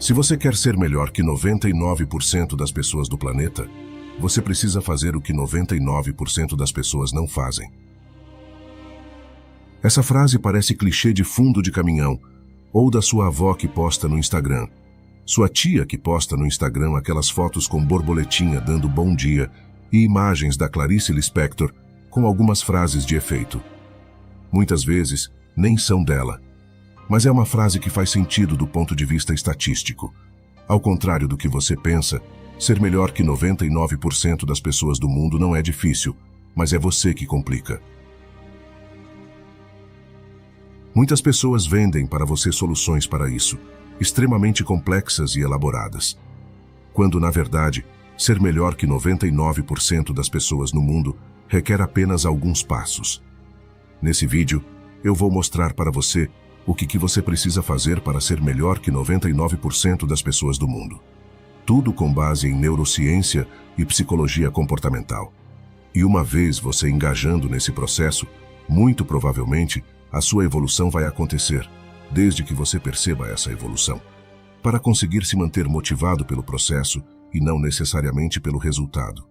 Se você quer ser melhor que 99% das pessoas do planeta, você precisa fazer o que 99% das pessoas não fazem. Essa frase parece clichê de fundo de caminhão, ou da sua avó que posta no Instagram, sua tia que posta no Instagram aquelas fotos com borboletinha dando bom dia e imagens da Clarice Lispector com algumas frases de efeito. Muitas vezes, nem são dela. Mas é uma frase que faz sentido do ponto de vista estatístico. Ao contrário do que você pensa, ser melhor que 99% das pessoas do mundo não é difícil, mas é você que complica. Muitas pessoas vendem para você soluções para isso, extremamente complexas e elaboradas. Quando, na verdade, ser melhor que 99% das pessoas no mundo requer apenas alguns passos. Nesse vídeo, eu vou mostrar para você o que você precisa fazer para ser melhor que 99% das pessoas do mundo. Tudo com base em neurociência e psicologia comportamental. E uma vez você engajando nesse processo, muito provavelmente, a sua evolução vai acontecer, desde que você perceba essa evolução, para conseguir se manter motivado pelo processo e não necessariamente pelo resultado.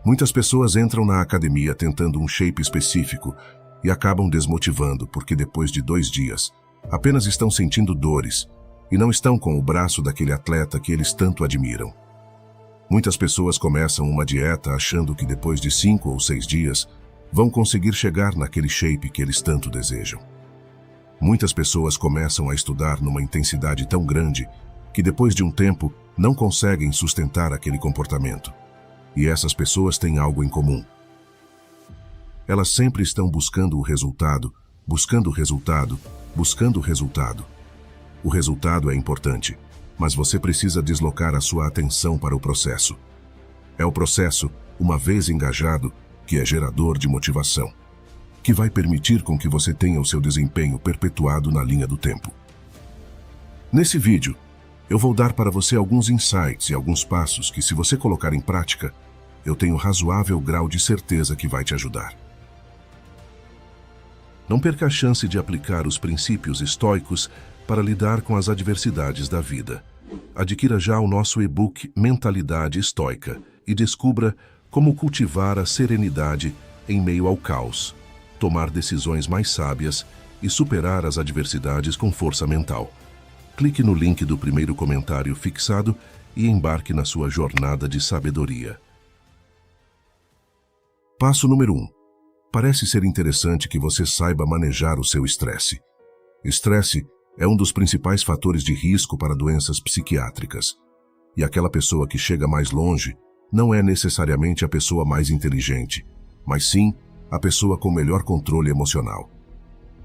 Muitas pessoas entram na academia tentando um shape específico e acabam desmotivando porque depois de 2 dias apenas estão sentindo dores e não estão com o braço daquele atleta que eles tanto admiram. Muitas pessoas começam uma dieta achando que depois de 5 ou 6 dias vão conseguir chegar naquele shape que eles tanto desejam. Muitas pessoas começam a estudar numa intensidade tão grande que depois de um tempo não conseguem sustentar aquele comportamento. E essas pessoas têm algo em comum. Elas sempre estão buscando o resultado, buscando o resultado, buscando o resultado. O resultado é importante, mas você precisa deslocar a sua atenção para o processo. É o processo, uma vez engajado, que é gerador de motivação, que vai permitir com que você tenha o seu desempenho perpetuado na linha do tempo. Nesse vídeo, eu vou dar para você alguns insights e alguns passos que, se você colocar em prática, eu tenho razoável grau de certeza que vai te ajudar. Não perca a chance de aplicar os princípios estoicos para lidar com as adversidades da vida. Adquira já o nosso e-book Mentalidade Estoica e descubra como cultivar a serenidade em meio ao caos, tomar decisões mais sábias e superar as adversidades com força mental. Clique no link do primeiro comentário fixado e embarque na sua jornada de sabedoria. Passo número 1. Parece ser interessante que você saiba manejar o seu estresse. Estresse é um dos principais fatores de risco para doenças psiquiátricas. E aquela pessoa que chega mais longe não é necessariamente a pessoa mais inteligente, mas sim a pessoa com melhor controle emocional.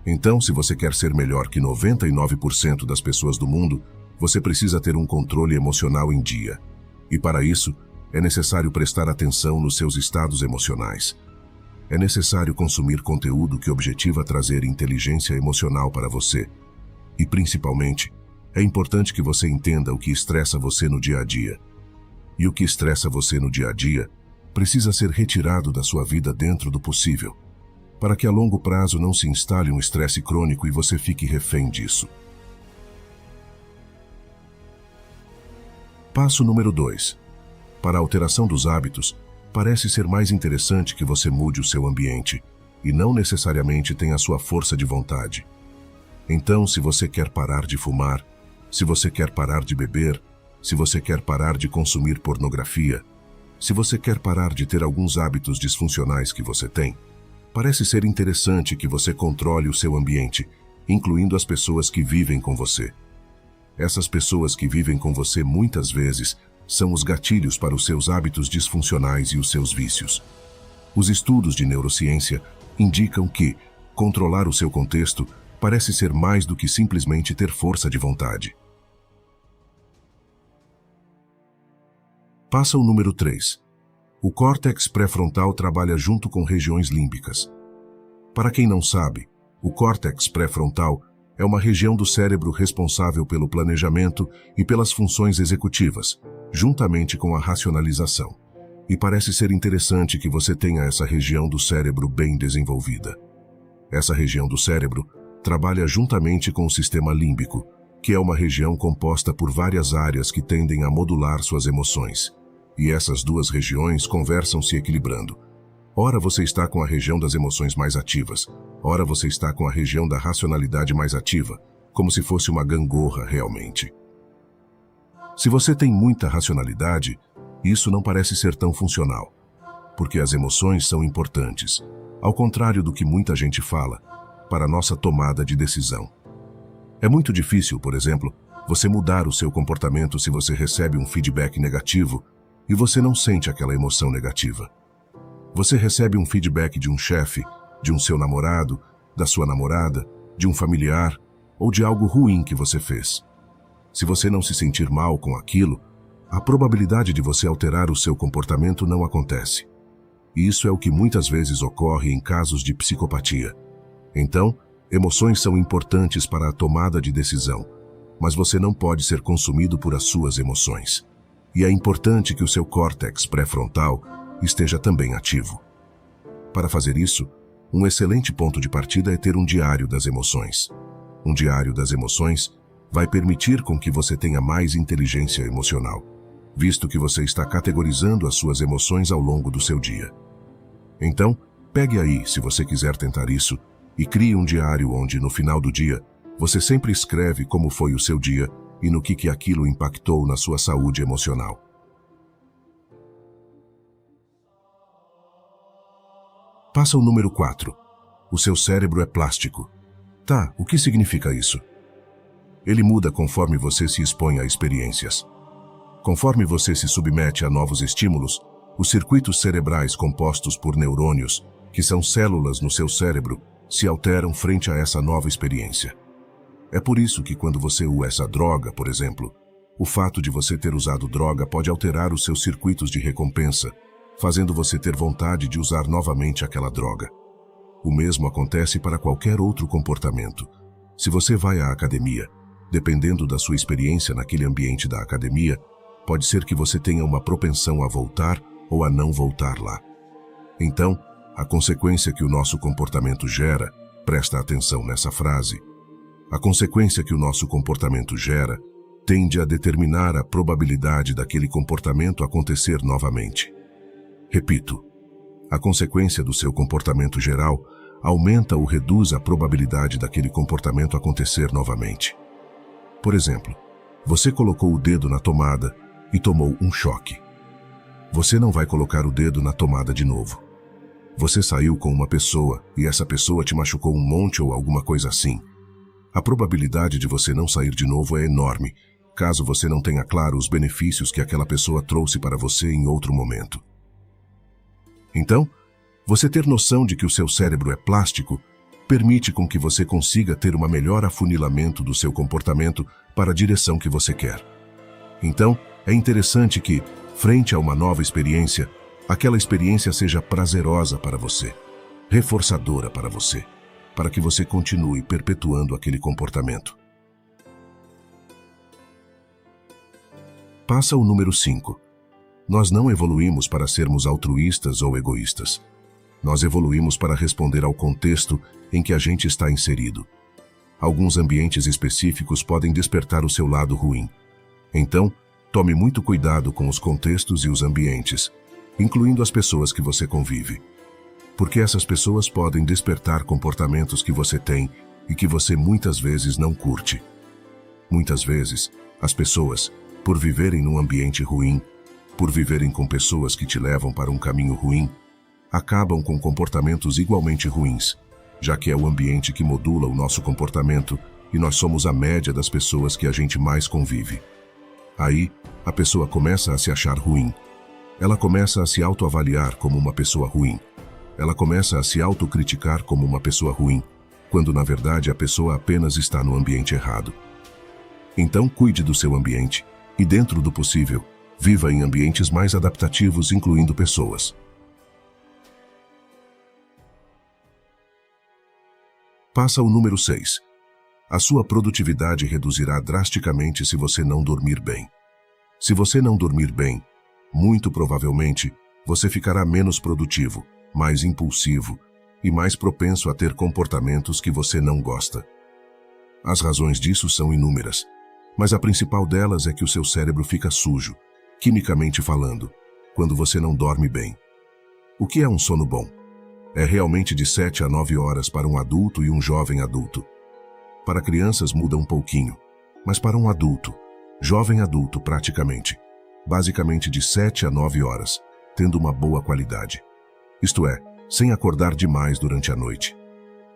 Então, se você quer ser melhor que 99% das pessoas do mundo, você precisa ter um controle emocional em dia. E para isso, é necessário prestar atenção nos seus estados emocionais. É necessário consumir conteúdo que objetiva trazer inteligência emocional para você. E, principalmente, é importante que você entenda o que estressa você no dia a dia. E o que estressa você no dia a dia precisa ser retirado da sua vida dentro do possível, para que a longo prazo não se instale um estresse crônico e você fique refém disso. Passo número 2. Para a alteração dos hábitos, parece ser mais interessante que você mude o seu ambiente e não necessariamente tenha a sua força de vontade. Então, se você quer parar de fumar, se você quer parar de beber, se você quer parar de consumir pornografia, se você quer parar de ter alguns hábitos disfuncionais que você tem, parece ser interessante que você controle o seu ambiente, incluindo as pessoas que vivem com você. Essas pessoas que vivem com você muitas vezes são os gatilhos para os seus hábitos disfuncionais e os seus vícios. Os estudos de neurociência indicam que controlar o seu contexto parece ser mais do que simplesmente ter força de vontade. Passo número 3. O córtex pré-frontal trabalha junto com regiões límbicas. Para quem não sabe, o córtex pré-frontal é uma região do cérebro responsável pelo planejamento e pelas funções executivas, juntamente com a racionalização. E parece ser interessante que você tenha essa região do cérebro bem desenvolvida. Essa região do cérebro trabalha juntamente com o sistema límbico, que é uma região composta por várias áreas que tendem a modular suas emoções. E essas duas regiões conversam se equilibrando. Ora você está com a região das emoções mais ativas, ora você está com a região da racionalidade mais ativa, como se fosse uma gangorra realmente. Se você tem muita racionalidade, isso não parece ser tão funcional, porque as emoções são importantes, ao contrário do que muita gente fala, para a nossa tomada de decisão. É muito difícil, por exemplo, você mudar o seu comportamento se você recebe um feedback negativo e você não sente aquela emoção negativa. Você recebe um feedback de um chefe, de um seu namorado, da sua namorada, de um familiar ou de algo ruim que você fez. Se você não se sentir mal com aquilo, a probabilidade de você alterar o seu comportamento não acontece. E isso é o que muitas vezes ocorre em casos de psicopatia. Então, emoções são importantes para a tomada de decisão, mas você não pode ser consumido por as suas emoções. E é importante que o seu córtex pré-frontal esteja também ativo. Para fazer isso, um excelente ponto de partida é ter um diário das emoções. Um diário das emoções vai permitir com que você tenha mais inteligência emocional, visto que você está categorizando as suas emoções ao longo do seu dia. Então, pegue aí, se você quiser tentar isso, e crie um diário onde, no final do dia, você sempre escreve como foi o seu dia e no que aquilo impactou na sua saúde emocional. Passa o número 4. O seu cérebro é plástico. Tá, o que significa isso? Ele muda conforme você se expõe a experiências. Conforme você se submete a novos estímulos, os circuitos cerebrais compostos por neurônios, que são células no seu cérebro, se alteram frente a essa nova experiência. É por isso que quando você usa droga, por exemplo, o fato de você ter usado droga pode alterar os seus circuitos de recompensa, fazendo você ter vontade de usar novamente aquela droga. O mesmo acontece para qualquer outro comportamento. Se você vai à academia, dependendo da sua experiência naquele ambiente da academia, pode ser que você tenha uma propensão a voltar ou a não voltar lá. Então, a consequência que o nosso comportamento gera, presta atenção nessa frase, a consequência que o nosso comportamento gera tende a determinar a probabilidade daquele comportamento acontecer novamente. Repito, a consequência do seu comportamento geral aumenta ou reduz a probabilidade daquele comportamento acontecer novamente. Por exemplo, você colocou o dedo na tomada e tomou um choque. Você não vai colocar o dedo na tomada de novo. Você saiu com uma pessoa e essa pessoa te machucou um monte ou alguma coisa assim. A probabilidade de você não sair de novo é enorme, caso você não tenha claro os benefícios que aquela pessoa trouxe para você em outro momento. Então, você ter noção de que o seu cérebro é plástico permite com que você consiga ter um melhor afunilamento do seu comportamento para a direção que você quer. Então, é interessante que, frente a uma nova experiência, aquela experiência seja prazerosa para você, reforçadora para você, para que você continue perpetuando aquele comportamento. Passa o número 5. Nós não evoluímos para sermos altruístas ou egoístas. Nós evoluímos para responder ao contexto em que a gente está inserido. Alguns ambientes específicos podem despertar o seu lado ruim. Então, tome muito cuidado com os contextos e os ambientes, incluindo as pessoas que você convive. Porque essas pessoas podem despertar comportamentos que você tem e que você muitas vezes não curte. Muitas vezes, as pessoas, por viverem num ambiente ruim, por viverem com pessoas que te levam para um caminho ruim, acabam com comportamentos igualmente ruins, já que é o ambiente que modula o nosso comportamento e nós somos a média das pessoas que a gente mais convive. Aí, a pessoa começa a se achar ruim. Ela começa a se autoavaliar como uma pessoa ruim. Ela começa a se autocriticar como uma pessoa ruim, quando na verdade a pessoa apenas está no ambiente errado. Então cuide do seu ambiente e, dentro do possível, viva em ambientes mais adaptativos, incluindo pessoas. Passa o número 6. A sua produtividade reduzirá drasticamente se você não dormir bem. Se você não dormir bem, muito provavelmente, você ficará menos produtivo, mais impulsivo e mais propenso a ter comportamentos que você não gosta. As razões disso são inúmeras, mas a principal delas é que o seu cérebro fica sujo, quimicamente falando, quando você não dorme bem. O que é um sono bom? É realmente de 7 a 9 horas para um adulto e um jovem adulto. Para crianças muda um pouquinho, mas para um adulto, jovem adulto praticamente, basicamente de 7 a 9 horas, tendo uma boa qualidade. Isto é, sem acordar demais durante a noite.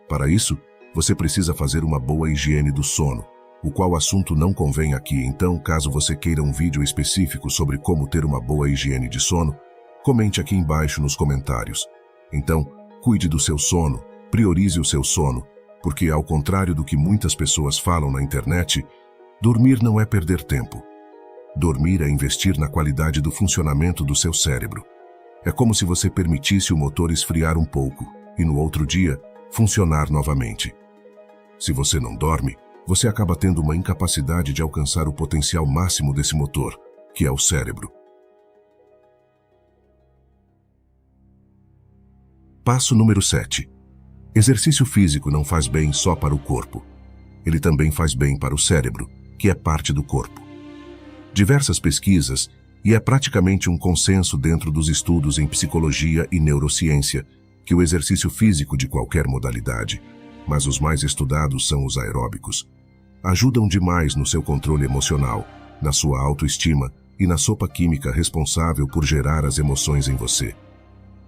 Para isso, você precisa fazer uma boa higiene do sono, o qual assunto não convém aqui, então caso você queira um vídeo específico sobre como ter uma boa higiene de sono, comente aqui embaixo nos comentários. Então, cuide do seu sono, priorize o seu sono, porque ao contrário do que muitas pessoas falam na internet, dormir não é perder tempo. Dormir é investir na qualidade do funcionamento do seu cérebro. É como se você permitisse o motor esfriar um pouco e no outro dia funcionar novamente. Se você não dorme, você acaba tendo uma incapacidade de alcançar o potencial máximo desse motor, que é o cérebro. Passo número 7. Exercício físico não faz bem só para o corpo. Ele também faz bem para o cérebro, que é parte do corpo. Diversas pesquisas, e é praticamente um consenso dentro dos estudos em psicologia e neurociência, que o exercício físico de qualquer modalidade, mas os mais estudados são os aeróbicos, ajudam demais no seu controle emocional, na sua autoestima e na sopa química responsável por gerar as emoções em você.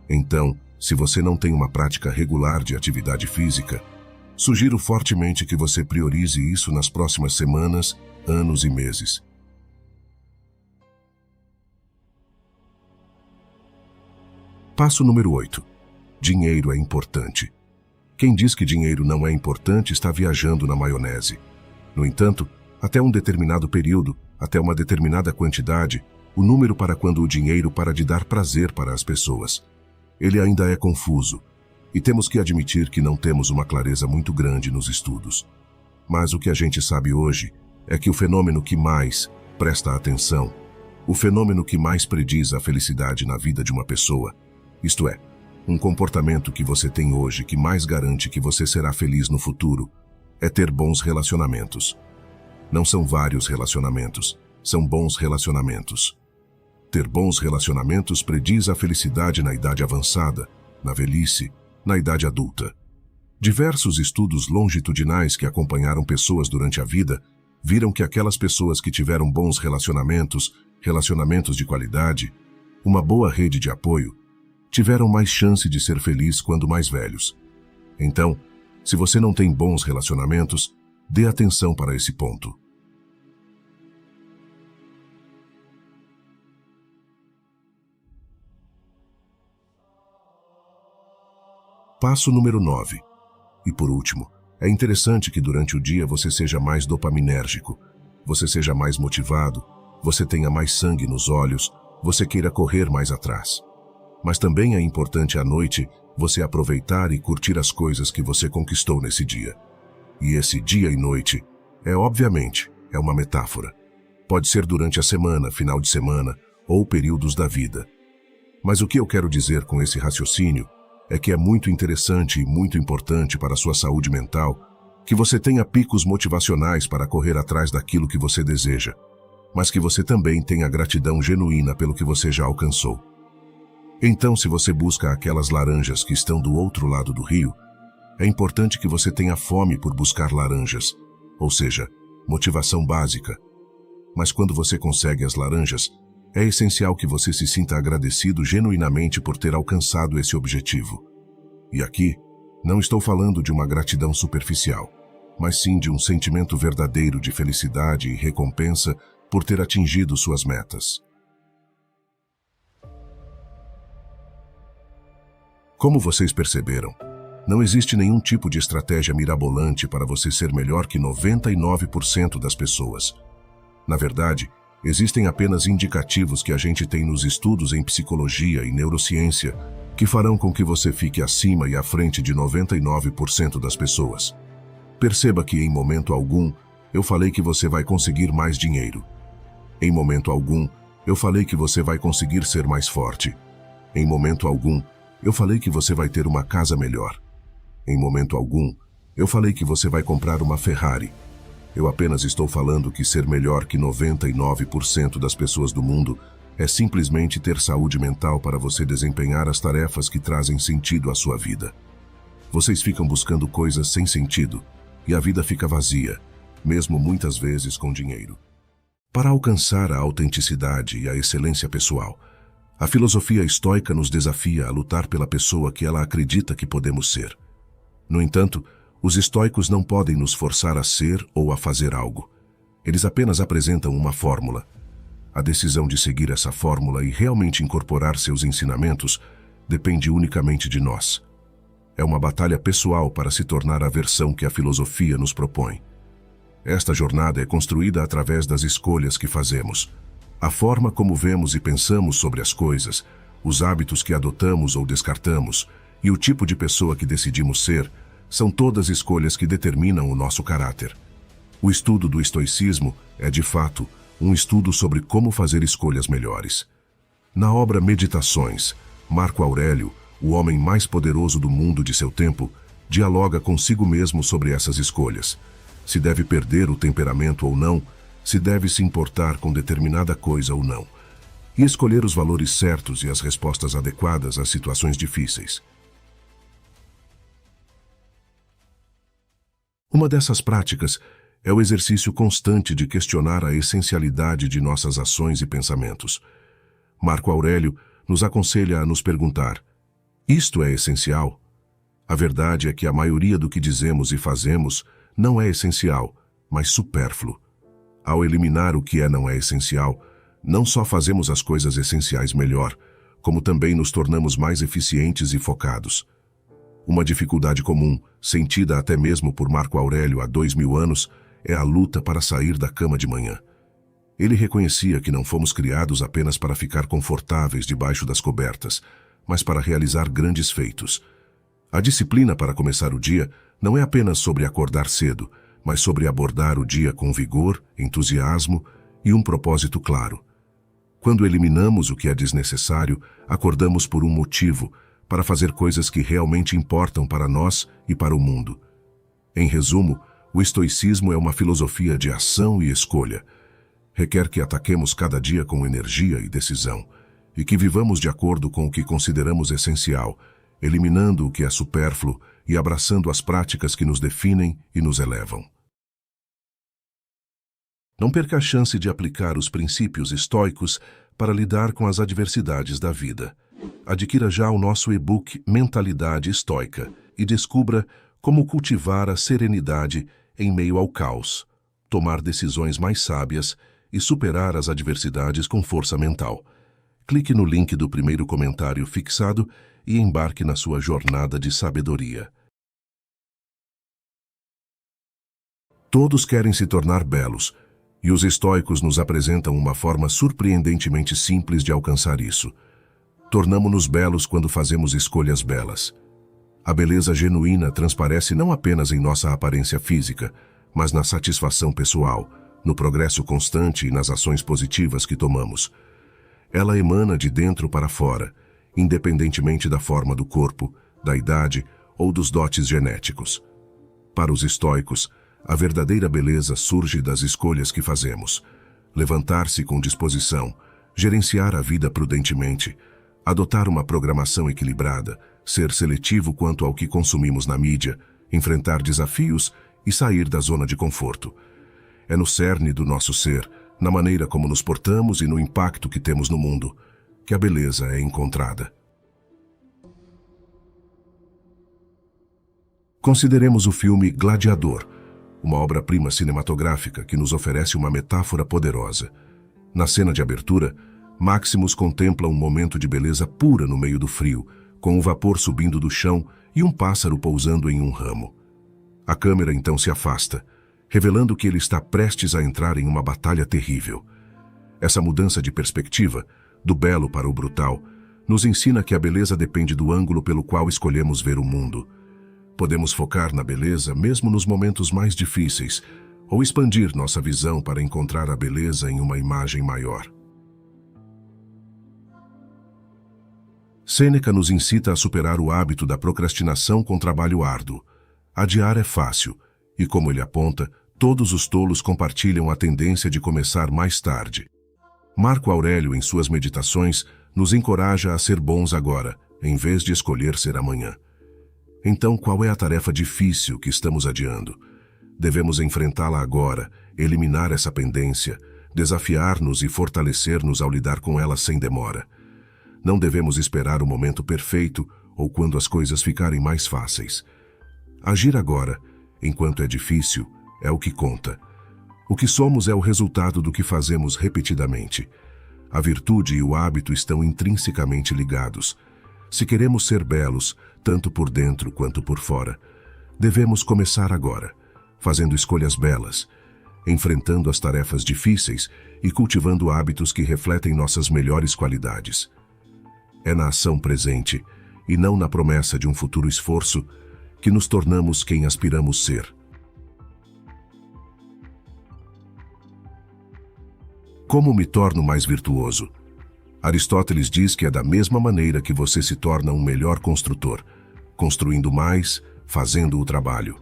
Então, se você não tem uma prática regular de atividade física, sugiro fortemente que você priorize isso nas próximas semanas, anos e meses. Passo número 8. Dinheiro é importante. Quem diz que dinheiro não é importante está viajando na maionese. No entanto, até um determinado período, até uma determinada quantidade, o número para quando o dinheiro para de dar prazer para as pessoas. Ele ainda é confuso, e temos que admitir que não temos uma clareza muito grande nos estudos. Mas o que a gente sabe hoje é que o fenômeno que mais presta atenção, o fenômeno que mais prediz a felicidade na vida de uma pessoa, isto é, um comportamento que você tem hoje que mais garante que você será feliz no futuro, é ter bons relacionamentos. Não são vários relacionamentos, são bons relacionamentos. Ter bons relacionamentos prediz a felicidade na idade avançada, na velhice, na idade adulta. Diversos estudos longitudinais que acompanharam pessoas durante a vida viram que aquelas pessoas que tiveram bons relacionamentos, relacionamentos de qualidade, uma boa rede de apoio, tiveram mais chance de ser feliz quando mais velhos. Então, se você não tem bons relacionamentos, dê atenção para esse ponto. Passo número 9. E por último, é interessante que durante o dia você seja mais dopaminérgico, você seja mais motivado, você tenha mais sangue nos olhos, você queira correr mais atrás. Mas também é importante à noite você aproveitar e curtir as coisas que você conquistou nesse dia. E esse dia e noite obviamente, uma metáfora. Pode ser durante a semana, final de semana ou períodos da vida. Mas o que eu quero dizer com esse raciocínio é que é muito interessante e muito importante para a sua saúde mental que você tenha picos motivacionais para correr atrás daquilo que você deseja, mas que você também tenha gratidão genuína pelo que você já alcançou. Então, se você busca aquelas laranjas que estão do outro lado do rio, é importante que você tenha fome por buscar laranjas, ou seja, motivação básica. Mas quando você consegue as laranjas, é essencial que você se sinta agradecido genuinamente por ter alcançado esse objetivo. E aqui, não estou falando de uma gratidão superficial, mas sim de um sentimento verdadeiro de felicidade e recompensa por ter atingido suas metas. Como vocês perceberam, não existe nenhum tipo de estratégia mirabolante para você ser melhor que 99% das pessoas. Na verdade, existem apenas indicativos que a gente tem nos estudos em psicologia e neurociência que farão com que você fique acima e à frente de 99% das pessoas. Perceba que em momento algum eu falei que você vai conseguir mais dinheiro. Em momento algum eu falei que você vai conseguir ser mais forte. Em momento algum eu falei que você vai ter uma casa melhor. Em momento algum eu falei que você vai comprar uma Ferrari. Eu apenas estou falando que ser melhor que 99% das pessoas do mundo é simplesmente ter saúde mental para você desempenhar as tarefas que trazem sentido à sua vida. Vocês ficam buscando coisas sem sentido e a vida fica vazia, mesmo muitas vezes com dinheiro. Para alcançar a autenticidade e a excelência pessoal, a filosofia estoica nos desafia a lutar pela pessoa que ela acredita que podemos ser. No entanto, os estoicos não podem nos forçar a ser ou a fazer algo. Eles apenas apresentam uma fórmula. A decisão de seguir essa fórmula e realmente incorporar seus ensinamentos depende unicamente de nós. É uma batalha pessoal para se tornar a versão que a filosofia nos propõe. Esta jornada é construída através das escolhas que fazemos. A forma como vemos e pensamos sobre as coisas, os hábitos que adotamos ou descartamos e o tipo de pessoa que decidimos ser, são todas escolhas que determinam o nosso caráter. O estudo do estoicismo é, de fato, um estudo sobre como fazer escolhas melhores. Na obra Meditações, Marco Aurélio, o homem mais poderoso do mundo de seu tempo, dialoga consigo mesmo sobre essas escolhas. Se deve perder o temperamento ou não, se deve se importar com determinada coisa ou não, e escolher os valores certos e as respostas adequadas às situações difíceis. Uma dessas práticas é o exercício constante de questionar a essencialidade de nossas ações e pensamentos. Marco Aurélio nos aconselha a nos perguntar: isto é essencial? A verdade é que a maioria do que dizemos e fazemos não é essencial, mas supérfluo. Ao eliminar o que não é essencial, não só fazemos as coisas essenciais melhor, como também nos tornamos mais eficientes e focados. Uma dificuldade comum, sentida até mesmo por Marco Aurélio há 2000 anos, é a luta para sair da cama de manhã. Ele reconhecia que não fomos criados apenas para ficar confortáveis debaixo das cobertas, mas para realizar grandes feitos. A disciplina para começar o dia não é apenas sobre acordar cedo, mas sobre abordar o dia com vigor, entusiasmo e um propósito claro. Quando eliminamos o que é desnecessário, acordamos por um motivo, para fazer coisas que realmente importam para nós e para o mundo. Em resumo, o estoicismo é uma filosofia de ação e escolha. Requer que ataquemos cada dia com energia e decisão, e que vivamos de acordo com o que consideramos essencial, eliminando o que é supérfluo e abraçando as práticas que nos definem e nos elevam. Não perca a chance de aplicar os princípios estoicos para lidar com as adversidades da vida. Adquira já o nosso e-book Mentalidade Estoica e descubra como cultivar a serenidade em meio ao caos, tomar decisões mais sábias e superar as adversidades com força mental. Clique no link do primeiro comentário fixado e embarque na sua jornada de sabedoria. Todos querem se tornar belos, e os estoicos nos apresentam uma forma surpreendentemente simples de alcançar isso. Tornamo-nos belos quando fazemos escolhas belas. A beleza genuína transparece não apenas em nossa aparência física, mas na satisfação pessoal, no progresso constante e nas ações positivas que tomamos. Ela emana de dentro para fora, independentemente da forma do corpo, da idade ou dos dotes genéticos. Para os estoicos, a verdadeira beleza surge das escolhas que fazemos. Levantar-se com disposição, gerenciar a vida prudentemente, adotar uma programação equilibrada, ser seletivo quanto ao que consumimos na mídia, enfrentar desafios e sair da zona de conforto. É no cerne do nosso ser, na maneira como nos portamos e no impacto que temos no mundo, que a beleza é encontrada. Consideremos o filme Gladiador, uma obra-prima cinematográfica que nos oferece uma metáfora poderosa. Na cena de abertura, Maximus contempla um momento de beleza pura no meio do frio, com o vapor subindo do chão e um pássaro pousando em um ramo. A câmera então se afasta, revelando que ele está prestes a entrar em uma batalha terrível. Essa mudança de perspectiva, do belo para o brutal, nos ensina que a beleza depende do ângulo pelo qual escolhemos ver o mundo. Podemos focar na beleza mesmo nos momentos mais difíceis, ou expandir nossa visão para encontrar a beleza em uma imagem maior. Sêneca nos incita a superar o hábito da procrastinação com trabalho árduo. Adiar é fácil, e como ele aponta, Todos os tolos compartilham a tendência de começar mais tarde. Marco Aurélio, em suas meditações, nos encoraja a ser bons agora, em vez de escolher ser amanhã. Então, qual é a tarefa difícil que estamos adiando? Devemos enfrentá-la agora, eliminar essa pendência, desafiar-nos e fortalecer-nos ao lidar com ela sem demora. Não devemos esperar o momento perfeito ou quando as coisas ficarem mais fáceis. Agir agora, enquanto é difícil, é o que conta. O que somos é o resultado do que fazemos repetidamente. A virtude e o hábito estão intrinsecamente ligados. Se queremos ser belos, tanto por dentro quanto por fora, devemos começar agora, fazendo escolhas belas, enfrentando as tarefas difíceis e cultivando hábitos que refletem nossas melhores qualidades. É na ação presente, e não na promessa de um futuro esforço, que nos tornamos quem aspiramos ser. Como me torno mais virtuoso? Aristóteles diz que é da mesma maneira que você se torna um melhor construtor, construindo mais, fazendo o trabalho.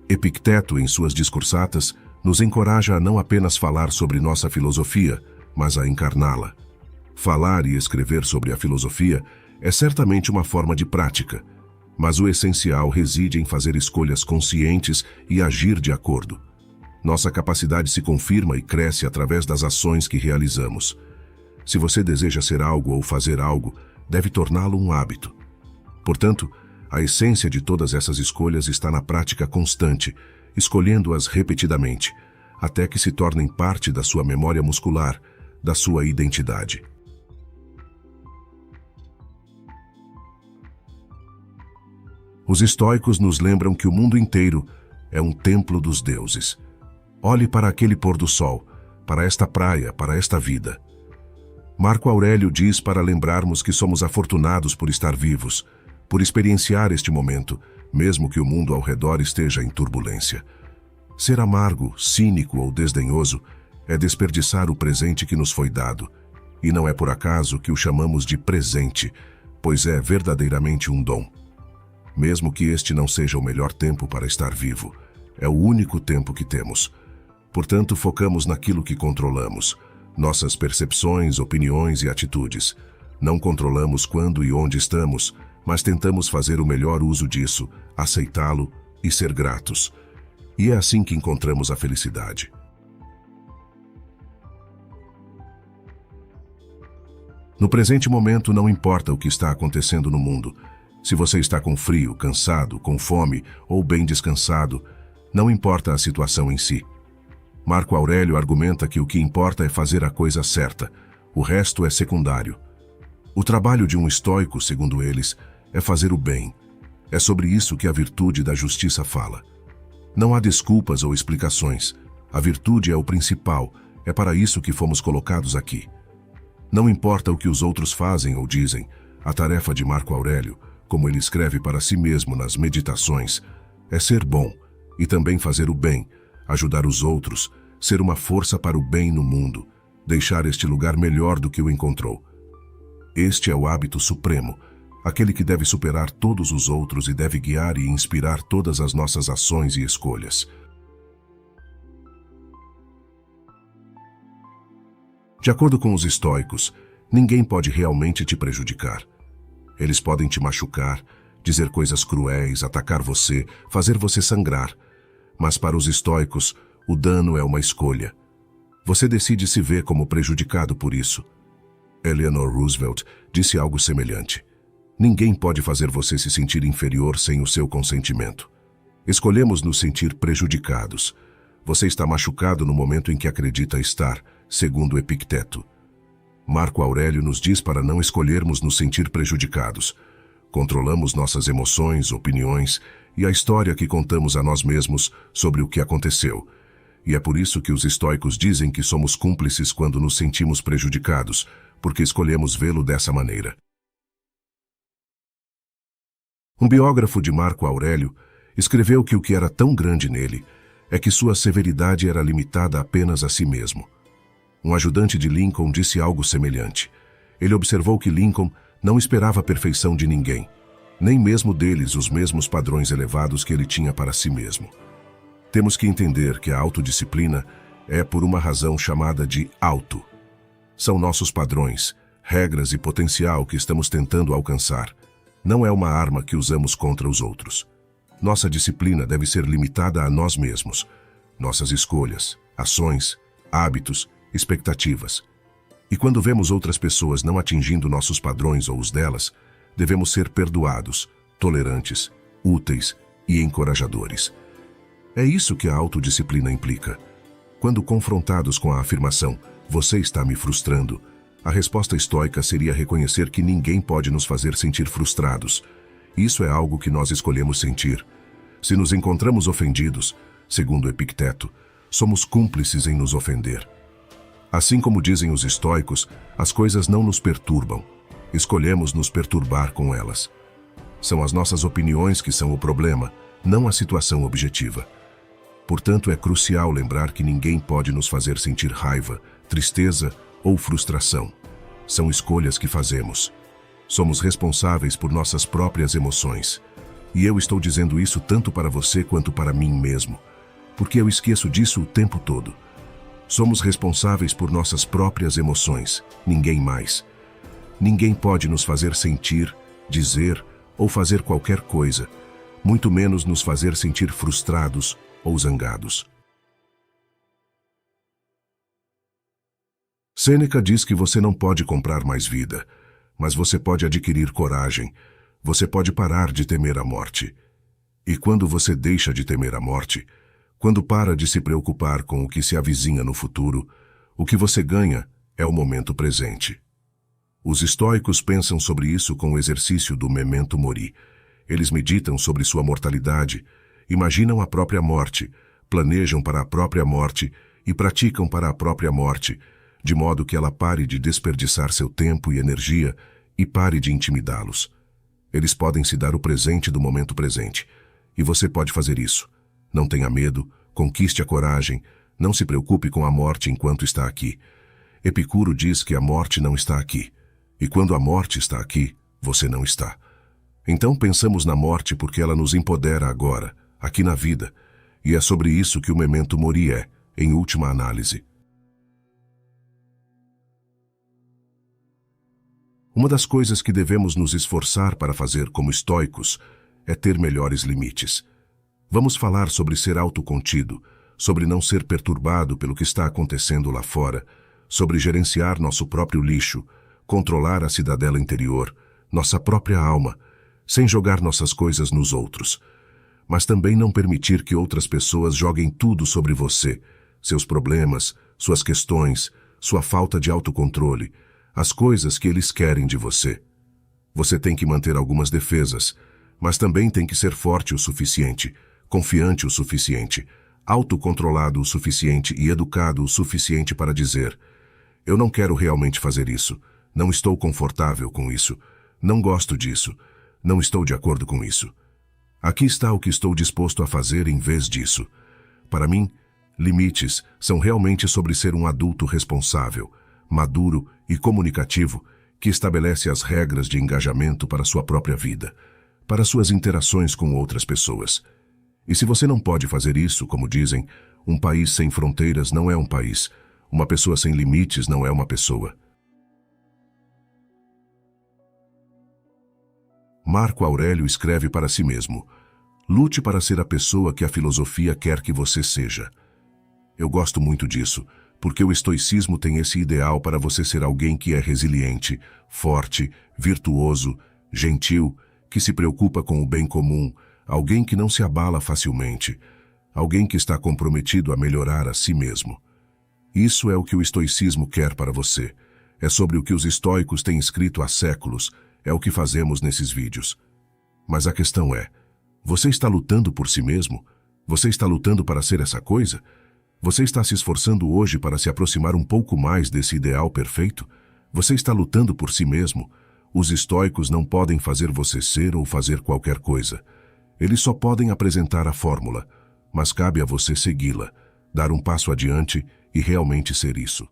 Epicteto, em suas discursatas, nos encoraja a não apenas falar sobre nossa filosofia, mas a encarná-la. Falar e escrever sobre a filosofia é certamente uma forma de prática, mas o essencial reside em fazer escolhas conscientes e agir de acordo. Nossa capacidade se confirma e cresce através das ações que realizamos. Se você deseja ser algo ou fazer algo, deve torná-lo um hábito. Portanto, a essência de todas essas escolhas está na prática constante, escolhendo-as repetidamente, até que se tornem parte da sua memória muscular, da sua identidade. Os estoicos nos lembram que o mundo inteiro é um templo dos deuses. Olhe para aquele pôr do sol, para esta praia, para esta vida. Marco Aurélio diz para lembrarmos que somos afortunados por estar vivos, por experienciar este momento, mesmo que o mundo ao redor esteja em turbulência. Ser amargo, cínico ou desdenhoso é desperdiçar o presente que nos foi dado, e não é por acaso que o chamamos de presente, pois é verdadeiramente um dom. Mesmo que este não seja o melhor tempo para estar vivo, é o único tempo que temos. Portanto, focamos naquilo que controlamos, nossas percepções, opiniões e atitudes. Não controlamos quando e onde estamos, mas tentamos fazer o melhor uso disso, aceitá-lo e ser gratos. E é assim que encontramos a felicidade. No presente momento, não importa o que está acontecendo no mundo. Se você está com frio, cansado, com fome ou bem descansado, não importa a situação em si. Marco Aurélio argumenta que o que importa é fazer a coisa certa, o resto é secundário. O trabalho de um estoico, segundo eles, é fazer o bem. É sobre isso que a virtude da justiça fala. Não há desculpas ou explicações. A virtude é o principal, é para isso que fomos colocados aqui. Não importa o que os outros fazem ou dizem, a tarefa de Marco Aurélio, como ele escreve para si mesmo nas Meditações, é ser bom e também fazer o bem, ajudar os outros, ser uma força para o bem no mundo, deixar este lugar melhor do que o encontrou. Este é o hábito supremo, aquele que deve superar todos os outros e deve guiar e inspirar todas as nossas ações e escolhas. De acordo com os estoicos, ninguém pode realmente te prejudicar. Eles podem te machucar, dizer coisas cruéis, atacar você, fazer você sangrar. Mas para os estoicos, o dano é uma escolha. Você decide se ver como prejudicado por isso. Eleanor Roosevelt disse algo semelhante. Ninguém pode fazer você se sentir inferior sem o seu consentimento. Escolhemos nos sentir prejudicados. Você está machucado no momento em que acredita estar, segundo Epicteto. Marco Aurélio nos diz para não escolhermos nos sentir prejudicados. Controlamos nossas emoções, opiniões e a história que contamos a nós mesmos sobre o que aconteceu. E é por isso que os estoicos dizem que somos cúmplices quando nos sentimos prejudicados, porque escolhemos vê-lo dessa maneira. Um biógrafo de Marco Aurélio escreveu que o que era tão grande nele é que sua severidade era limitada apenas a si mesmo. Um ajudante de Lincoln disse algo semelhante. Ele observou que Lincoln não esperava a perfeição de ninguém, nem mesmo deles os mesmos padrões elevados que ele tinha para si mesmo. Temos que entender que a autodisciplina é por uma razão chamada de auto. São nossos padrões, regras e potencial que estamos tentando alcançar. Não é uma arma que usamos contra os outros. Nossa disciplina deve ser limitada a nós mesmos, nossas escolhas, ações, hábitos, expectativas. E quando vemos outras pessoas não atingindo nossos padrões ou os delas, devemos ser perdoados, tolerantes, úteis e encorajadores. É isso que a autodisciplina implica. Quando confrontados com a afirmação, "você está me frustrando", a resposta estoica seria reconhecer que ninguém pode nos fazer sentir frustrados. Isso é algo que nós escolhemos sentir. Se nos encontramos ofendidos, segundo Epicteto, somos cúmplices em nos ofender. Assim como dizem os estoicos, as coisas não nos perturbam. Escolhemos nos perturbar com elas. São as nossas opiniões que são o problema, não a situação objetiva. Portanto, é crucial lembrar que ninguém pode nos fazer sentir raiva, tristeza ou frustração. São escolhas que fazemos. Somos responsáveis por nossas próprias emoções. E eu estou dizendo isso tanto para você quanto para mim mesmo, porque eu esqueço disso o tempo todo. Somos responsáveis por nossas próprias emoções, ninguém mais. Ninguém pode nos fazer sentir, dizer ou fazer qualquer coisa, muito menos nos fazer sentir frustrados ou zangados. Sêneca diz que você não pode comprar mais vida, mas você pode adquirir coragem. Você pode parar de temer a morte. E quando você deixa de temer a morte, quando para de se preocupar com o que se avizinha no futuro, o que você ganha é o momento presente. Os estoicos pensam sobre isso com o exercício do memento mori. Eles meditam sobre sua mortalidade, imaginam a própria morte, planejam para a própria morte e praticam para a própria morte, de modo que ela pare de desperdiçar seu tempo e energia e pare de intimidá-los. Eles podem se dar o presente do momento presente, e você pode fazer isso. Não tenha medo, conquiste a coragem, não se preocupe com a morte enquanto está aqui. Epicuro diz que a morte não está aqui, e quando a morte está aqui, você não está. Então pensamos na morte porque ela nos empodera agora, aqui na vida, e é sobre isso que o memento mori é, em última análise. Uma das coisas que devemos nos esforçar para fazer como estoicos é ter melhores limites. Vamos falar sobre ser autocontido, sobre não ser perturbado pelo que está acontecendo lá fora, sobre gerenciar nosso próprio lixo, controlar a cidadela interior, nossa própria alma, sem jogar nossas coisas nos outros. Mas também não permitir que outras pessoas joguem tudo sobre você, seus problemas, suas questões, sua falta de autocontrole, as coisas que eles querem de você. Você tem que manter algumas defesas, mas também tem que ser forte o suficiente, confiante o suficiente, autocontrolado o suficiente e educado o suficiente para dizer: eu não quero realmente fazer isso, não estou confortável com isso, não gosto disso, não estou de acordo com isso. Aqui está o que estou disposto a fazer em vez disso. Para mim, limites são realmente sobre ser um adulto responsável, maduro e comunicativo que estabelece as regras de engajamento para sua própria vida, para suas interações com outras pessoas. E se você não pode fazer isso, como dizem, um país sem fronteiras não é um país, uma pessoa sem limites não é uma pessoa. Marco Aurélio escreve para si mesmo: lute para ser a pessoa que a filosofia quer que você seja. Eu gosto muito disso, porque o estoicismo tem esse ideal para você ser alguém que é resiliente, forte, virtuoso, gentil, que se preocupa com o bem comum, alguém que não se abala facilmente, alguém que está comprometido a melhorar a si mesmo. Isso é o que o estoicismo quer para você. É sobre o que os estoicos têm escrito há séculos, é o que fazemos nesses vídeos. Mas a questão é, você está lutando por si mesmo? Você está lutando para ser essa coisa? Você está se esforçando hoje para se aproximar um pouco mais desse ideal perfeito? Você está lutando por si mesmo? Os estoicos não podem fazer você ser ou fazer qualquer coisa. Eles só podem apresentar a fórmula, mas cabe a você segui-la, dar um passo adiante e realmente ser isso.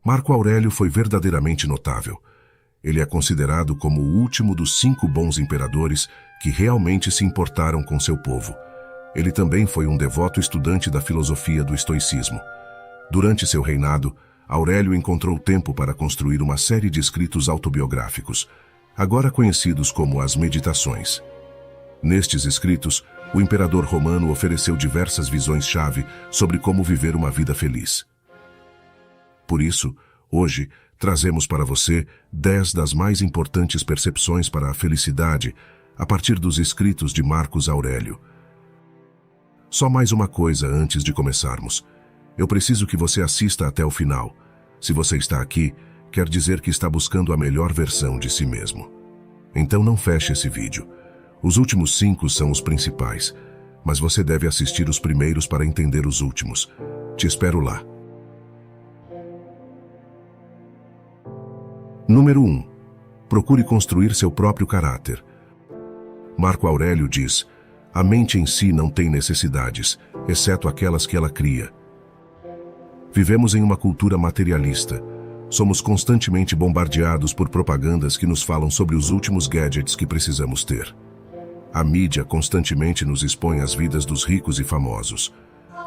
Marco Aurélio foi verdadeiramente notável. Ele é considerado como o último dos 5 bons imperadores que realmente se importaram com seu povo. Ele também foi um devoto estudante da filosofia do estoicismo. Durante seu reinado, Aurélio encontrou tempo para construir uma série de escritos autobiográficos, agora conhecidos como as Meditações. Nestes escritos, o imperador romano ofereceu diversas visões-chave sobre como viver uma vida feliz. Por isso, hoje, trazemos para você 10 das mais importantes percepções para a felicidade a partir dos escritos de Marcos Aurélio. Só mais uma coisa antes de começarmos. Eu preciso que você assista até o final. Se você está aqui, quer dizer que está buscando a melhor versão de si mesmo. Então não feche esse vídeo. Os últimos 5 são os principais, mas você deve assistir os primeiros para entender os últimos. Te espero lá. Número 1. Procure construir seu próprio caráter. Marco Aurélio diz: a mente em si não tem necessidades, exceto aquelas que ela cria. Vivemos em uma cultura materialista. Somos constantemente bombardeados por propagandas que nos falam sobre os últimos gadgets que precisamos ter. A mídia constantemente nos expõe às vidas dos ricos e famosos.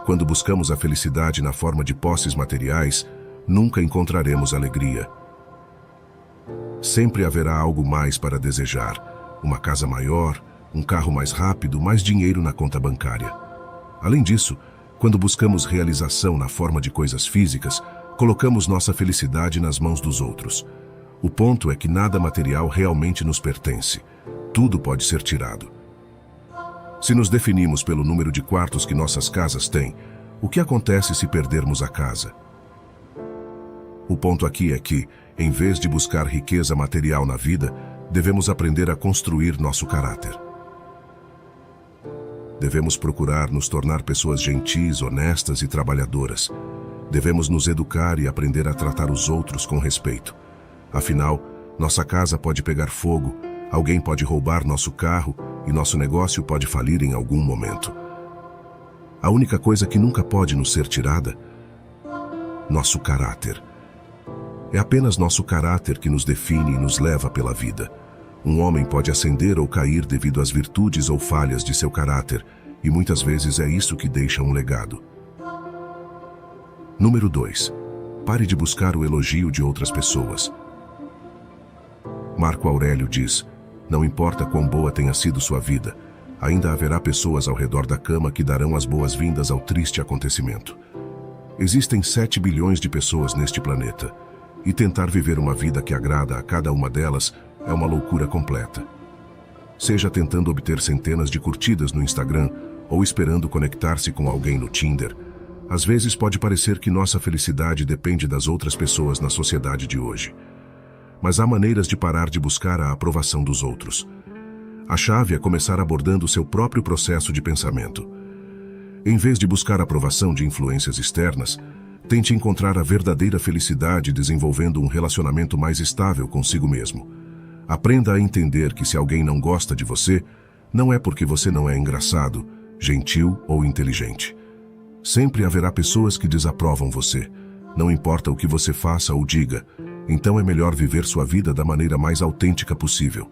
Quando buscamos a felicidade na forma de posses materiais, nunca encontraremos alegria. Sempre haverá algo mais para desejar: uma casa maior, um carro mais rápido, mais dinheiro na conta bancária. Além disso, quando buscamos realização na forma de coisas físicas, colocamos nossa felicidade nas mãos dos outros. O ponto é que nada material realmente nos pertence. Tudo pode ser tirado. Se nos definimos pelo número de quartos que nossas casas têm, o que acontece se perdermos a casa? O ponto aqui é que, em vez de buscar riqueza material na vida, devemos aprender a construir nosso caráter. Devemos procurar nos tornar pessoas gentis, honestas e trabalhadoras. Devemos nos educar e aprender a tratar os outros com respeito. Afinal, nossa casa pode pegar fogo, alguém pode roubar nosso carro e nosso negócio pode falir em algum momento. A única coisa que nunca pode nos ser tirada: nosso caráter. É apenas nosso caráter que nos define e nos leva pela vida. Um homem pode ascender ou cair devido às virtudes ou falhas de seu caráter, e muitas vezes é isso que deixa um legado. Número 2. Pare de buscar o elogio de outras pessoas. Marco Aurélio diz: não importa quão boa tenha sido sua vida, ainda haverá pessoas ao redor da cama que darão as boas-vindas ao triste acontecimento. Existem 7 bilhões de pessoas neste planeta, e tentar viver uma vida que agrada a cada uma delas é uma loucura completa. Seja tentando obter centenas de curtidas no Instagram ou esperando conectar-se com alguém no Tinder, às vezes pode parecer que nossa felicidade depende das outras pessoas na sociedade de hoje. Mas há maneiras de parar de buscar a aprovação dos outros. A chave é começar abordando o seu próprio processo de pensamento. Em vez de buscar a aprovação de influências externas, tente encontrar a verdadeira felicidade desenvolvendo um relacionamento mais estável consigo mesmo. Aprenda a entender que se alguém não gosta de você, não é porque você não é engraçado, gentil ou inteligente. Sempre haverá pessoas que desaprovam você. Não importa o que você faça ou diga, então é melhor viver sua vida da maneira mais autêntica possível.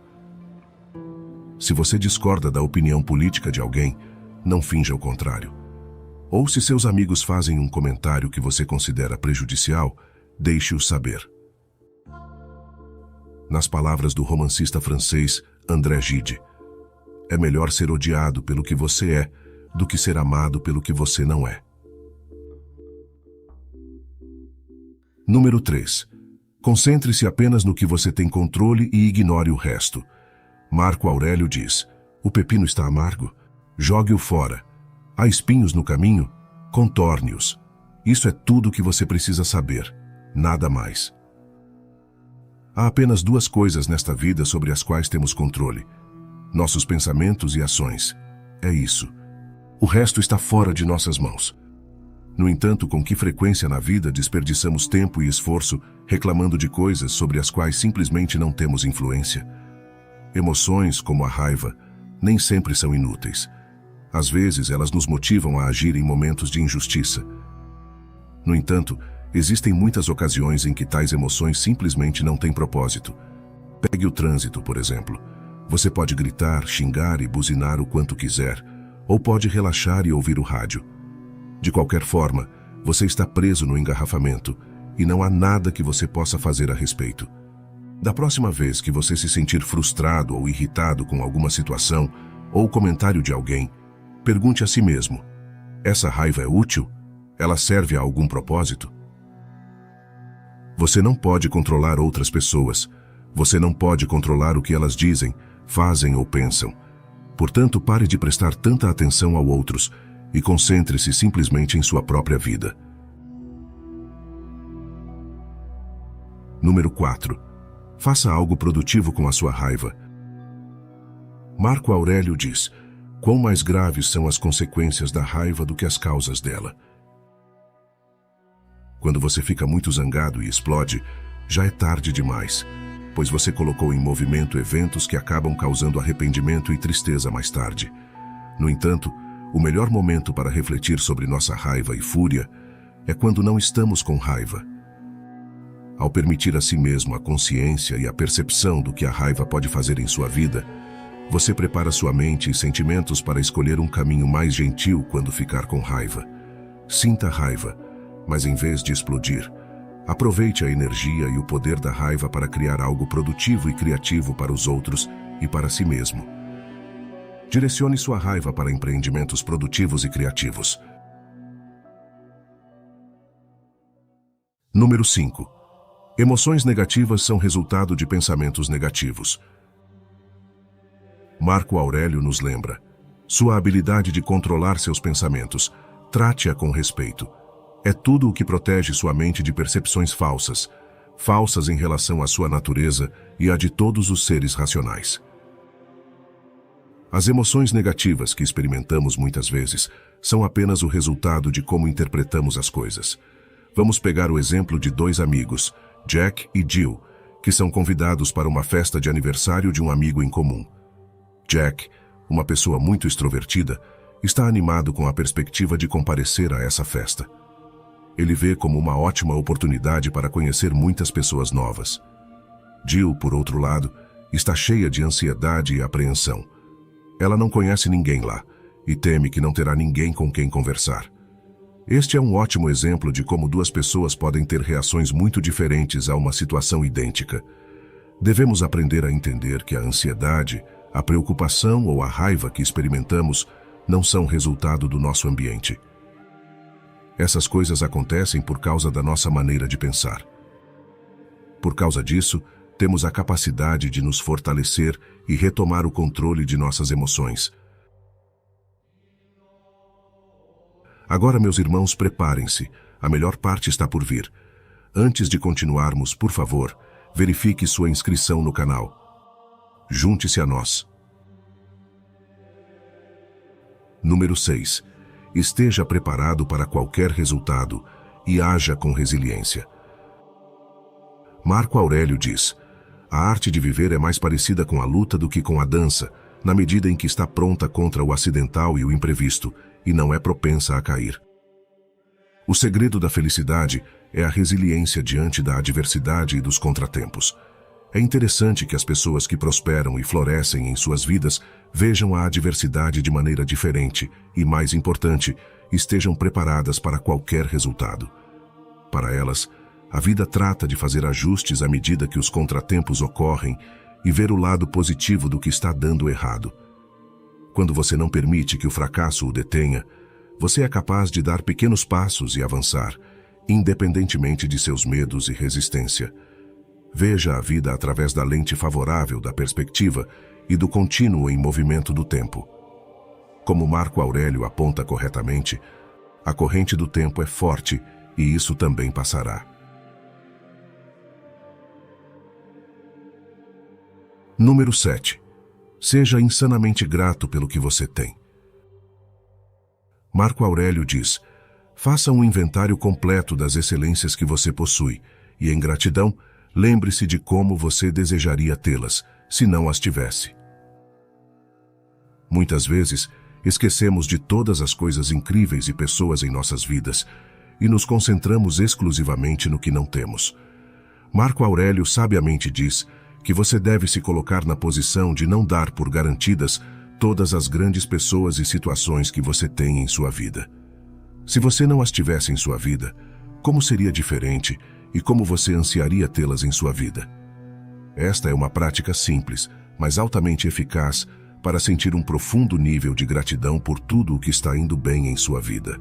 Se você discorda da opinião política de alguém, não finja o contrário. Ou se seus amigos fazem um comentário que você considera prejudicial, deixe-os saber. Nas palavras do romancista francês André Gide, é melhor ser odiado pelo que você é do que ser amado pelo que você não é. Número 3. Concentre-se apenas no que você tem controle e ignore o resto. Marco Aurélio diz: o pepino está amargo? Jogue-o fora. Há espinhos no caminho? Contorne-os. Isso é tudo o que você precisa saber. Nada mais. Há apenas 2 coisas nesta vida sobre as quais temos controle: nossos pensamentos e ações. É isso. O resto está fora de nossas mãos. No entanto, com que frequência na vida desperdiçamos tempo e esforço reclamando de coisas sobre as quais simplesmente não temos influência? Emoções, como a raiva, nem sempre são inúteis. Às vezes, elas nos motivam a agir em momentos de injustiça. No entanto, Existem muitas ocasiões em que tais emoções simplesmente não têm propósito. Pegue o trânsito, por exemplo. Você pode gritar, xingar e buzinar o quanto quiser, ou pode relaxar e ouvir o rádio. De qualquer forma, você está preso no engarrafamento e não há nada que você possa fazer a respeito. Da próxima vez que você se sentir frustrado ou irritado com alguma situação ou comentário de alguém, pergunte a si mesmo: essa raiva é útil? Ela serve a algum propósito? Você não pode controlar outras pessoas. Você não pode controlar o que elas dizem, fazem ou pensam. Portanto, pare de prestar tanta atenção aos outros e concentre-se simplesmente em sua própria vida. Número 4. Faça algo produtivo com a sua raiva. Marco Aurélio diz: quão mais graves são as consequências da raiva do que as causas dela. Quando você fica muito zangado e explode, já é tarde demais, pois você colocou em movimento eventos que acabam causando arrependimento e tristeza mais tarde. No entanto, o melhor momento para refletir sobre nossa raiva e fúria é quando não estamos com raiva. Ao permitir a si mesmo a consciência e a percepção do que a raiva pode fazer em sua vida, você prepara sua mente e sentimentos para escolher um caminho mais gentil quando ficar com raiva. Sinta a raiva, mas em vez de explodir, aproveite a energia e o poder da raiva para criar algo produtivo e criativo para os outros e para si mesmo. Direcione sua raiva para empreendimentos produtivos e criativos. Número 5. Emoções negativas são resultado de pensamentos negativos. Marco Aurélio nos lembra: sua habilidade de controlar seus pensamentos, trate-a com respeito. É tudo o que protege sua mente de percepções falsas, falsas em relação à sua natureza e à de todos os seres racionais. As emoções negativas que experimentamos muitas vezes são apenas o resultado de como interpretamos as coisas. Vamos pegar o exemplo de dois amigos, Jack e Jill, que são convidados para uma festa de aniversário de um amigo em comum. Jack, uma pessoa muito extrovertida, está animado com a perspectiva de comparecer a essa festa. Ele vê como uma ótima oportunidade para conhecer muitas pessoas novas. Jill, por outro lado, está cheia de ansiedade e apreensão. Ela não conhece ninguém lá e teme que não terá ninguém com quem conversar. Este é um ótimo exemplo de como duas pessoas podem ter reações muito diferentes a uma situação idêntica. Devemos aprender a entender que a ansiedade, a preocupação ou a raiva que experimentamos não são resultado do nosso ambiente. Essas coisas acontecem por causa da nossa maneira de pensar. Por causa disso, temos a capacidade de nos fortalecer e retomar o controle de nossas emoções. Agora, meus irmãos, preparem-se. A melhor parte está por vir. Antes de continuarmos, por favor, verifique sua inscrição no canal. Junte-se a nós. Número 6. Esteja preparado para qualquer resultado e haja com resiliência. Marco Aurélio diz: a arte de viver é mais parecida com a luta do que com a dança, na medida em que está pronta contra o acidental e o imprevisto, e não é propensa a cair. O segredo da felicidade é a resiliência diante da adversidade e dos contratempos. É interessante que as pessoas que prosperam e florescem em suas vidas vejam a adversidade de maneira diferente e, mais importante, estejam preparadas para qualquer resultado. Para elas, a vida trata de fazer ajustes à medida que os contratempos ocorrem e ver o lado positivo do que está dando errado. Quando você não permite que o fracasso o detenha, você é capaz de dar pequenos passos e avançar, independentemente de seus medos e resistência. Veja a vida através da lente favorável da perspectiva e do contínuo em movimento do tempo. Como Marco Aurélio aponta corretamente, a corrente do tempo é forte e isso também passará. Número 7. Seja insanamente grato pelo que você tem. Marco Aurélio diz: faça um inventário completo das excelências que você possui e, em gratidão, lembre-se de como você desejaria tê-las, se não as tivesse. Muitas vezes, esquecemos de todas as coisas incríveis e pessoas em nossas vidas, e nos concentramos exclusivamente no que não temos. Marco Aurélio sabiamente diz que você deve se colocar na posição de não dar por garantidas todas as grandes pessoas e situações que você tem em sua vida. Se você não as tivesse em sua vida, como seria diferente e como você ansiaria tê-las em sua vida? Esta é uma prática simples, mas altamente eficaz para sentir um profundo nível de gratidão por tudo o que está indo bem em sua vida.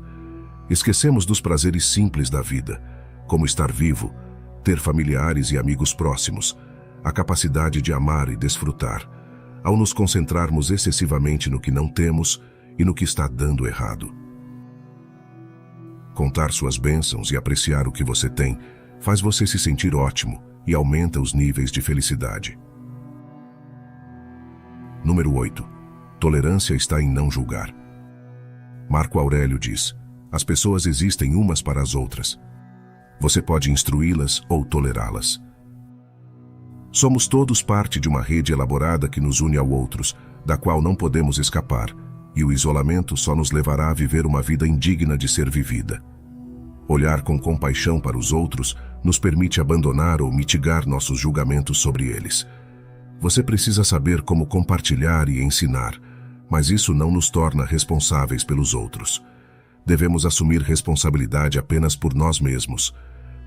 Esquecemos dos prazeres simples da vida, como estar vivo, ter familiares e amigos próximos, a capacidade de amar e desfrutar, ao nos concentrarmos excessivamente no que não temos e no que está dando errado. Contar suas bênçãos e apreciar o que você tem faz você se sentir ótimo e aumenta os níveis de felicidade. Número 8. Tolerância está em não julgar. Marco Aurélio diz: as pessoas existem umas para as outras. Você pode instruí-las ou tolerá-las. Somos todos parte de uma rede elaborada que nos une a outros, da qual não podemos escapar, e o isolamento só nos levará a viver uma vida indigna de ser vivida. Olhar com compaixão para os outros nos permite abandonar ou mitigar nossos julgamentos sobre eles. Você precisa saber como compartilhar e ensinar, mas isso não nos torna responsáveis pelos outros. Devemos assumir responsabilidade apenas por nós mesmos.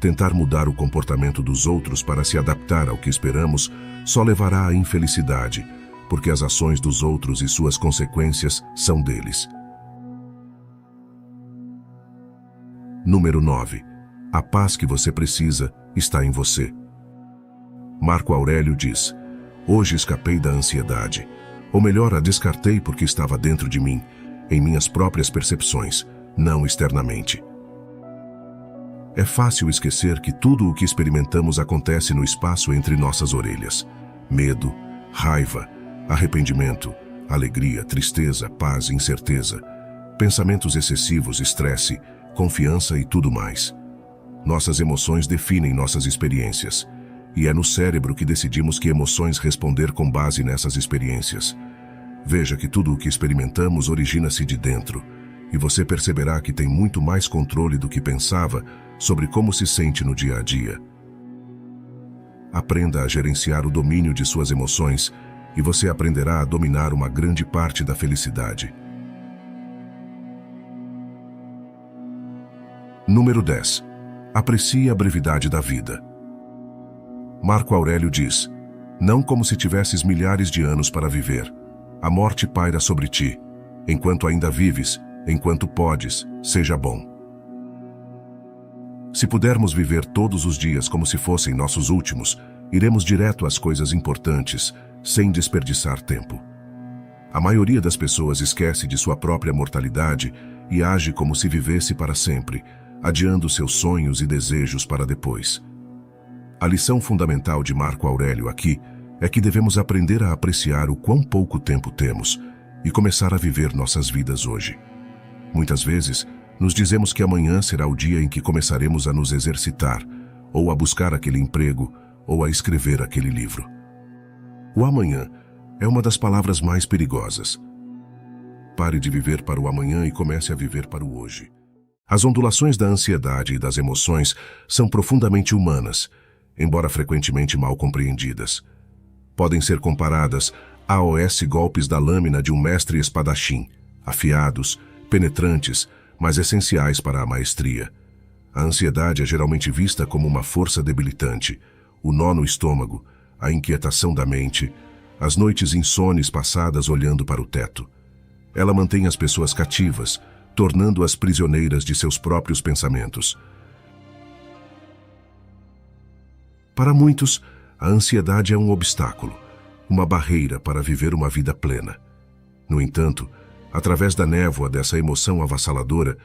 Tentar mudar o comportamento dos outros para se adaptar ao que esperamos só levará à infelicidade, porque as ações dos outros e suas consequências são deles. Número 9. A paz que você precisa está em você. Marco Aurélio diz: hoje escapei da ansiedade, ou melhor, a descartei porque estava dentro de mim, em minhas próprias percepções, não externamente. É fácil esquecer que tudo o que experimentamos acontece no espaço entre nossas orelhas. Medo, raiva, arrependimento, alegria, tristeza, paz, incerteza, pensamentos excessivos, estresse, confiança e tudo mais. Nossas emoções definem nossas experiências, e é no cérebro que decidimos que emoções responder com base nessas experiências. Veja que tudo o que experimentamos origina-se de dentro, e você perceberá que tem muito mais controle do que pensava sobre como se sente no dia a dia. Aprenda a gerenciar o domínio de suas emoções e você aprenderá a dominar uma grande parte da felicidade. Número 10. Aprecie a brevidade da vida. Marco Aurélio diz: não como se tivesses milhares de anos para viver. A morte paira sobre ti. Enquanto ainda vives, enquanto podes, seja bom. Se pudermos viver todos os dias como se fossem nossos últimos, iremos direto às coisas importantes, sem desperdiçar tempo. A maioria das pessoas esquece de sua própria mortalidade e age como se vivesse para sempre, adiando seus sonhos e desejos para depois. A lição fundamental de Marco Aurélio aqui é que devemos aprender a apreciar o quão pouco tempo temos e começar a viver nossas vidas hoje. Muitas vezes, nos dizemos que amanhã será o dia em que começaremos a nos exercitar, ou a buscar aquele emprego, ou a escrever aquele livro. O amanhã é uma das palavras mais perigosas. Pare de viver para o amanhã e comece a viver para o hoje. As ondulações da ansiedade e das emoções são profundamente humanas, embora frequentemente mal compreendidas. Podem ser comparadas aos golpes da lâmina de um mestre espadachim, afiados, penetrantes, mas essenciais para a maestria. A ansiedade é geralmente vista como uma força debilitante, o nó no estômago, a inquietação da mente, as noites insones passadas olhando para o teto. Ela mantém as pessoas cativas, tornando-as prisioneiras de seus próprios pensamentos. Para muitos, a ansiedade é um obstáculo, uma barreira para viver uma vida plena. No entanto, através da névoa dessa emoção avassaladora,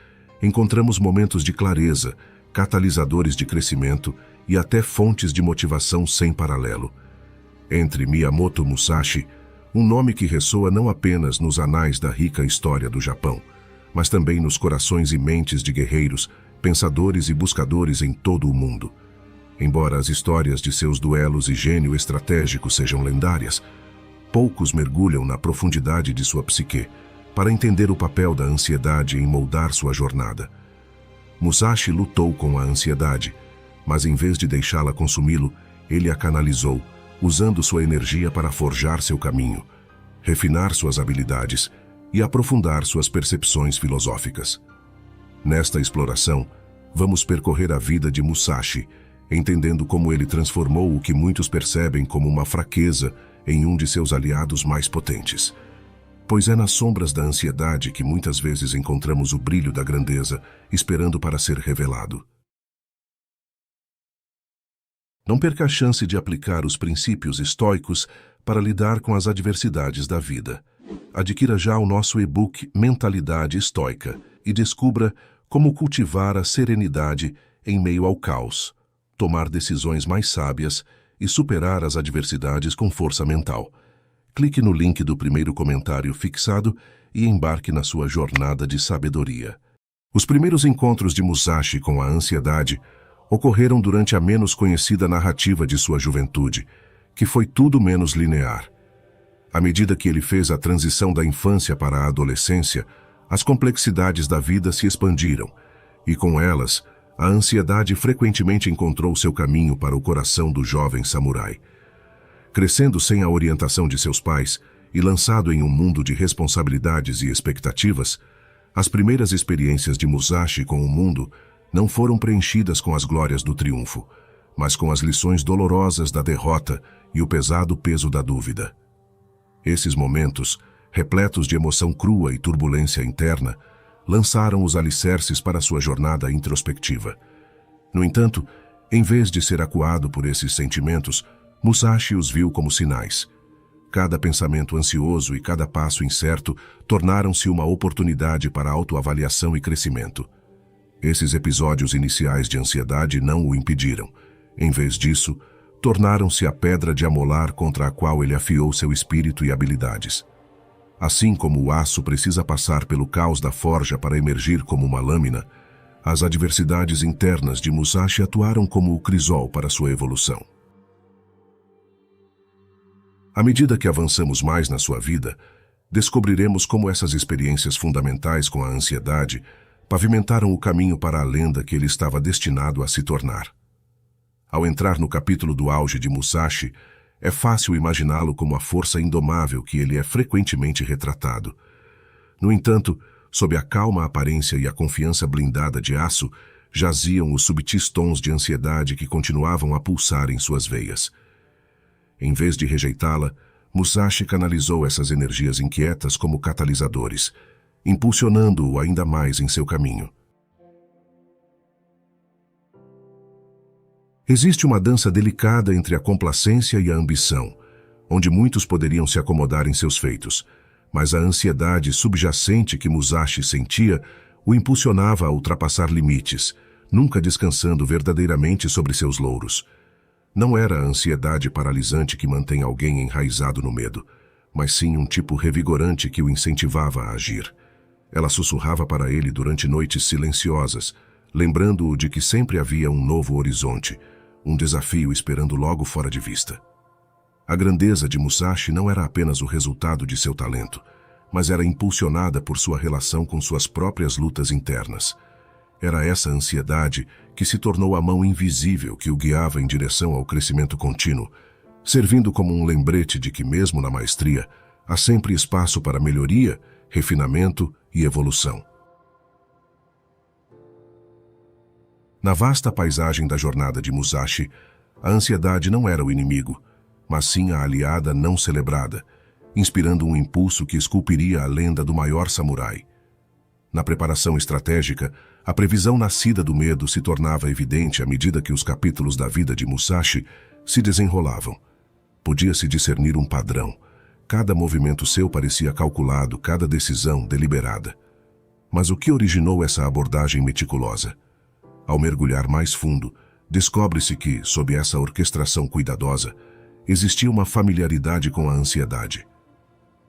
encontramos momentos de clareza, catalisadores de crescimento e até fontes de motivação sem paralelo. Entre Miyamoto Musashi, um nome que ressoa não apenas nos anais da rica história do Japão, mas também nos corações e mentes de guerreiros, pensadores e buscadores em todo o mundo. Embora as histórias de seus duelos e gênio estratégico sejam lendárias, poucos mergulham na profundidade de sua psique para entender o papel da ansiedade em moldar sua jornada. Musashi lutou com a ansiedade, mas em vez de deixá-la consumi-lo, ele a canalizou, usando sua energia para forjar seu caminho, refinar suas habilidades e aprofundar suas percepções filosóficas. Nesta exploração, vamos percorrer a vida de Musashi, entendendo como ele transformou o que muitos percebem como uma fraqueza em um de seus aliados mais potentes. Pois é nas sombras da ansiedade que muitas vezes encontramos o brilho da grandeza, esperando para ser revelado. Não perca a chance de aplicar os princípios estoicos para lidar com as adversidades da vida. Adquira já o nosso e-book Mentalidade Estoica e descubra como cultivar a serenidade em meio ao caos, tomar decisões mais sábias e superar as adversidades com força mental. Clique no link do primeiro comentário fixado e embarque na sua jornada de sabedoria. Os primeiros encontros de Musashi com a ansiedade ocorreram durante a menos conhecida narrativa de sua juventude, que foi tudo menos linear. À medida que ele fez a transição da infância para a adolescência, as complexidades da vida se expandiram, e com elas, a ansiedade frequentemente encontrou seu caminho para o coração do jovem samurai. Crescendo sem a orientação de seus pais e lançado em um mundo de responsabilidades e expectativas, as primeiras experiências de Musashi com o mundo não foram preenchidas com as glórias do triunfo, mas com as lições dolorosas da derrota e o pesado peso da dúvida. Esses momentos, repletos de emoção crua e turbulência interna, lançaram os alicerces para sua jornada introspectiva. No entanto, em vez de ser acuado por esses sentimentos, Musashi os viu como sinais. Cada pensamento ansioso e cada passo incerto tornaram-se uma oportunidade para autoavaliação e crescimento. Esses episódios iniciais de ansiedade não o impediram. Em vez disso, tornaram-se a pedra de amolar contra a qual ele afiou seu espírito e habilidades. Assim como o aço precisa passar pelo caos da forja para emergir como uma lâmina, as adversidades internas de Musashi atuaram como o crisol para sua evolução. À medida que avançamos mais na sua vida, descobriremos como essas experiências fundamentais com a ansiedade pavimentaram o caminho para a lenda que ele estava destinado a se tornar. Ao entrar no capítulo do auge de Musashi, é fácil imaginá-lo como a força indomável que ele é frequentemente retratado. No entanto, sob a calma aparência e a confiança blindada de aço, jaziam os subtis tons de ansiedade que continuavam a pulsar em suas veias. Em vez de rejeitá-la, Musashi canalizou essas energias inquietas como catalisadores, impulsionando-o ainda mais em seu caminho. Existe uma dança delicada entre a complacência e a ambição, onde muitos poderiam se acomodar em seus feitos, mas a ansiedade subjacente que Musashi sentia o impulsionava a ultrapassar limites, nunca descansando verdadeiramente sobre seus louros. Não era a ansiedade paralisante que mantém alguém enraizado no medo, mas sim um tipo revigorante que o incentivava a agir. Ela sussurrava para ele durante noites silenciosas, lembrando-o de que sempre havia um novo horizonte, um desafio esperando logo fora de vista. A grandeza de Musashi não era apenas o resultado de seu talento, mas era impulsionada por sua relação com suas próprias lutas internas. Era essa ansiedade que se tornou a mão invisível que o guiava em direção ao crescimento contínuo, servindo como um lembrete de que mesmo na maestria, há sempre espaço para melhoria, refinamento e evolução. Na vasta paisagem da jornada de Musashi, a ansiedade não era o inimigo, mas sim a aliada não celebrada, inspirando um impulso que esculpiria a lenda do maior samurai. Na preparação estratégica, a previsão nascida do medo se tornava evidente à medida que os capítulos da vida de Musashi se desenrolavam. Podia-se discernir um padrão. Cada movimento seu parecia calculado, cada decisão deliberada. Mas o que originou essa abordagem meticulosa? Ao mergulhar mais fundo, descobre-se que, sob essa orquestração cuidadosa, existia uma familiaridade com a ansiedade.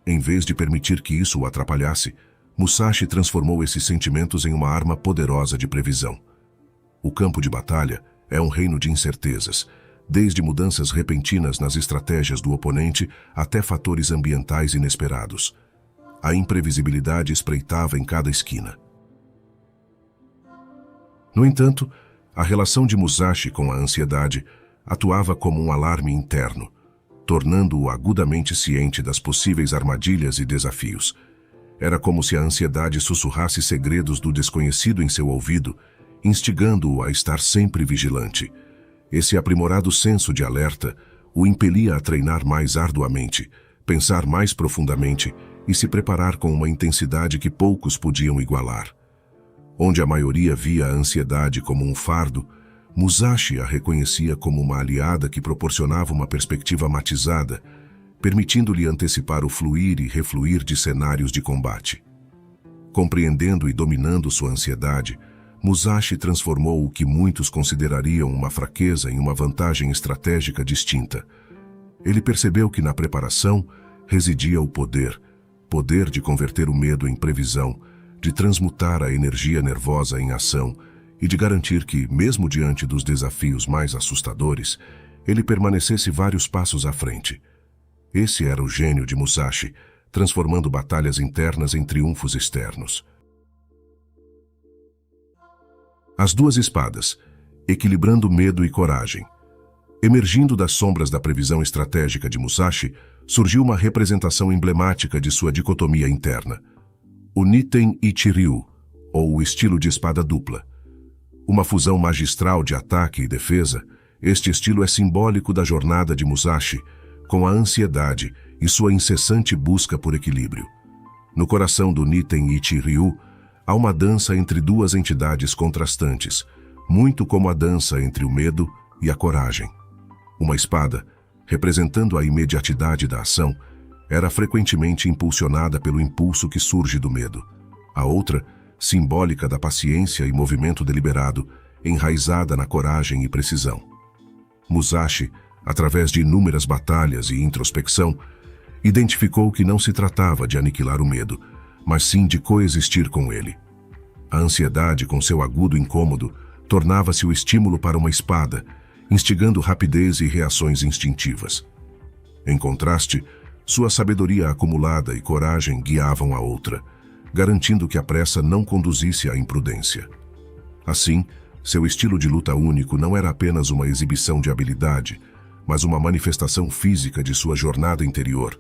Em vez de permitir que isso o atrapalhasse, Musashi transformou esses sentimentos em uma arma poderosa de previsão. O campo de batalha é um reino de incertezas, desde mudanças repentinas nas estratégias do oponente até fatores ambientais inesperados. A imprevisibilidade espreitava em cada esquina. No entanto, a relação de Musashi com a ansiedade atuava como um alarme interno, tornando-o agudamente ciente das possíveis armadilhas e desafios. Era como se a ansiedade sussurrasse segredos do desconhecido em seu ouvido, instigando-o a estar sempre vigilante. Esse aprimorado senso de alerta o impelia a treinar mais arduamente, pensar mais profundamente e se preparar com uma intensidade que poucos podiam igualar. Onde a maioria via a ansiedade como um fardo, Musashi a reconhecia como uma aliada que proporcionava uma perspectiva matizada, permitindo-lhe antecipar o fluir e refluir de cenários de combate. Compreendendo e dominando sua ansiedade, Musashi transformou o que muitos considerariam uma fraqueza em uma vantagem estratégica distinta. Ele percebeu que na preparação residia o poder de converter o medo em previsão, de transmutar a energia nervosa em ação e de garantir que, mesmo diante dos desafios mais assustadores, ele permanecesse vários passos à frente. Esse era o gênio de Musashi, transformando batalhas internas em triunfos externos. As duas espadas, equilibrando medo e coragem. Emergindo das sombras da previsão estratégica de Musashi, surgiu uma representação emblemática de sua dicotomia interna. O Niten Ichi-ryu, ou o estilo de espada dupla. Uma fusão magistral de ataque e defesa, este estilo é simbólico da jornada de Musashi, com a ansiedade e sua incessante busca por equilíbrio. No coração do Niten Ichi-ryu, há uma dança entre duas entidades contrastantes, muito como a dança entre o medo e a coragem. Uma espada, representando a imediatidade da ação, era frequentemente impulsionada pelo impulso que surge do medo. A outra, simbólica da paciência e movimento deliberado, enraizada na coragem e precisão. Musashi, através de inúmeras batalhas e introspecção, identificou que não se tratava de aniquilar o medo, mas sim de coexistir com ele. A ansiedade, com seu agudo incômodo, tornava-se o estímulo para uma espada, instigando rapidez e reações instintivas. Em contraste, sua sabedoria acumulada e coragem guiavam a outra, garantindo que a pressa não conduzisse à imprudência. Assim, seu estilo de luta único não era apenas uma exibição de habilidade, mas uma manifestação física de sua jornada interior,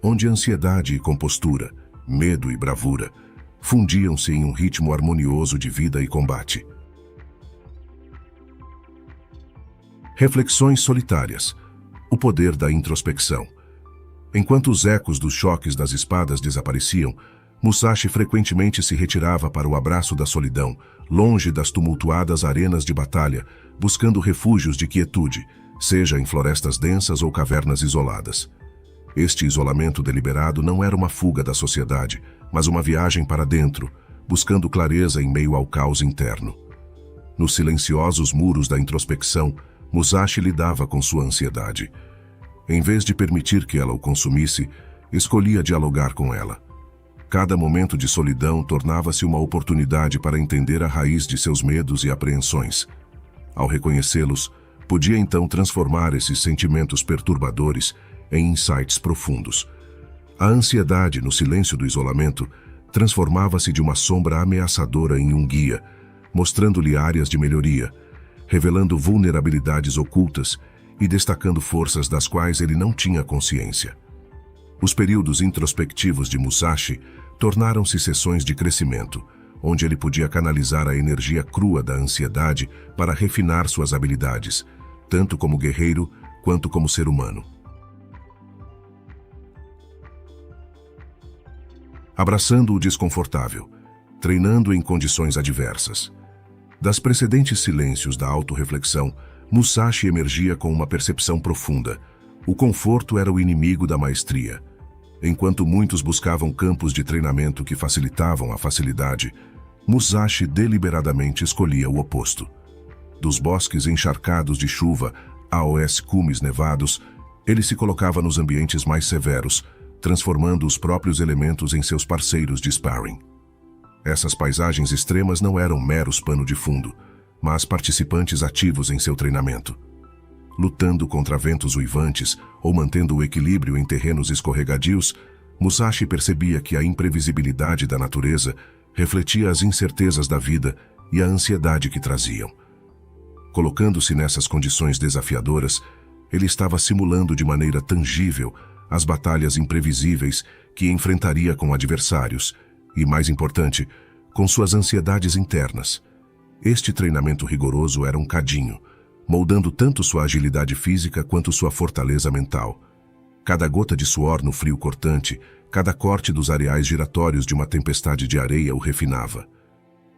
onde ansiedade e compostura, medo e bravura, fundiam-se em um ritmo harmonioso de vida e combate. Reflexões solitárias. O poder da introspecção. Enquanto os ecos dos choques das espadas desapareciam, Musashi frequentemente se retirava para o abraço da solidão, longe das tumultuadas arenas de batalha, buscando refúgios de quietude, seja em florestas densas ou cavernas isoladas. Este isolamento deliberado não era uma fuga da sociedade, mas uma viagem para dentro, buscando clareza em meio ao caos interno. Nos silenciosos muros da introspecção, Musashi lidava com sua ansiedade. Em vez de permitir que ela o consumisse, escolhia dialogar com ela. Cada momento de solidão tornava-se uma oportunidade para entender a raiz de seus medos e apreensões. Ao reconhecê-los, podia então transformar esses sentimentos perturbadores em insights profundos. A ansiedade, no silêncio do isolamento, transformava-se de uma sombra ameaçadora em um guia, mostrando-lhe áreas de melhoria, revelando vulnerabilidades ocultas e destacando forças das quais ele não tinha consciência. Os períodos introspectivos de Musashi tornaram-se sessões de crescimento, onde ele podia canalizar a energia crua da ansiedade para refinar suas habilidades, tanto como guerreiro quanto como ser humano. Abraçando o desconfortável, treinando em condições adversas. Das precedentes silêncios da autorreflexão, Musashi emergia com uma percepção profunda. O conforto era o inimigo da maestria. Enquanto muitos buscavam campos de treinamento que facilitavam a facilidade, Musashi deliberadamente escolhia o oposto. Dos bosques encharcados de chuva aos cumes nevados, ele se colocava nos ambientes mais severos, transformando os próprios elementos em seus parceiros de sparring. Essas paisagens extremas não eram meros pano de fundo, mas participantes ativos em seu treinamento. Lutando contra ventos uivantes ou mantendo o equilíbrio em terrenos escorregadios, Musashi percebia que a imprevisibilidade da natureza refletia as incertezas da vida e a ansiedade que traziam. Colocando-se nessas condições desafiadoras, ele estava simulando de maneira tangível as batalhas imprevisíveis que enfrentaria com adversários e, mais importante, com suas ansiedades internas. Este treinamento rigoroso era um cadinho, moldando tanto sua agilidade física quanto sua fortaleza mental. Cada gota de suor no frio cortante, cada corte dos areais giratórios de uma tempestade de areia o refinava.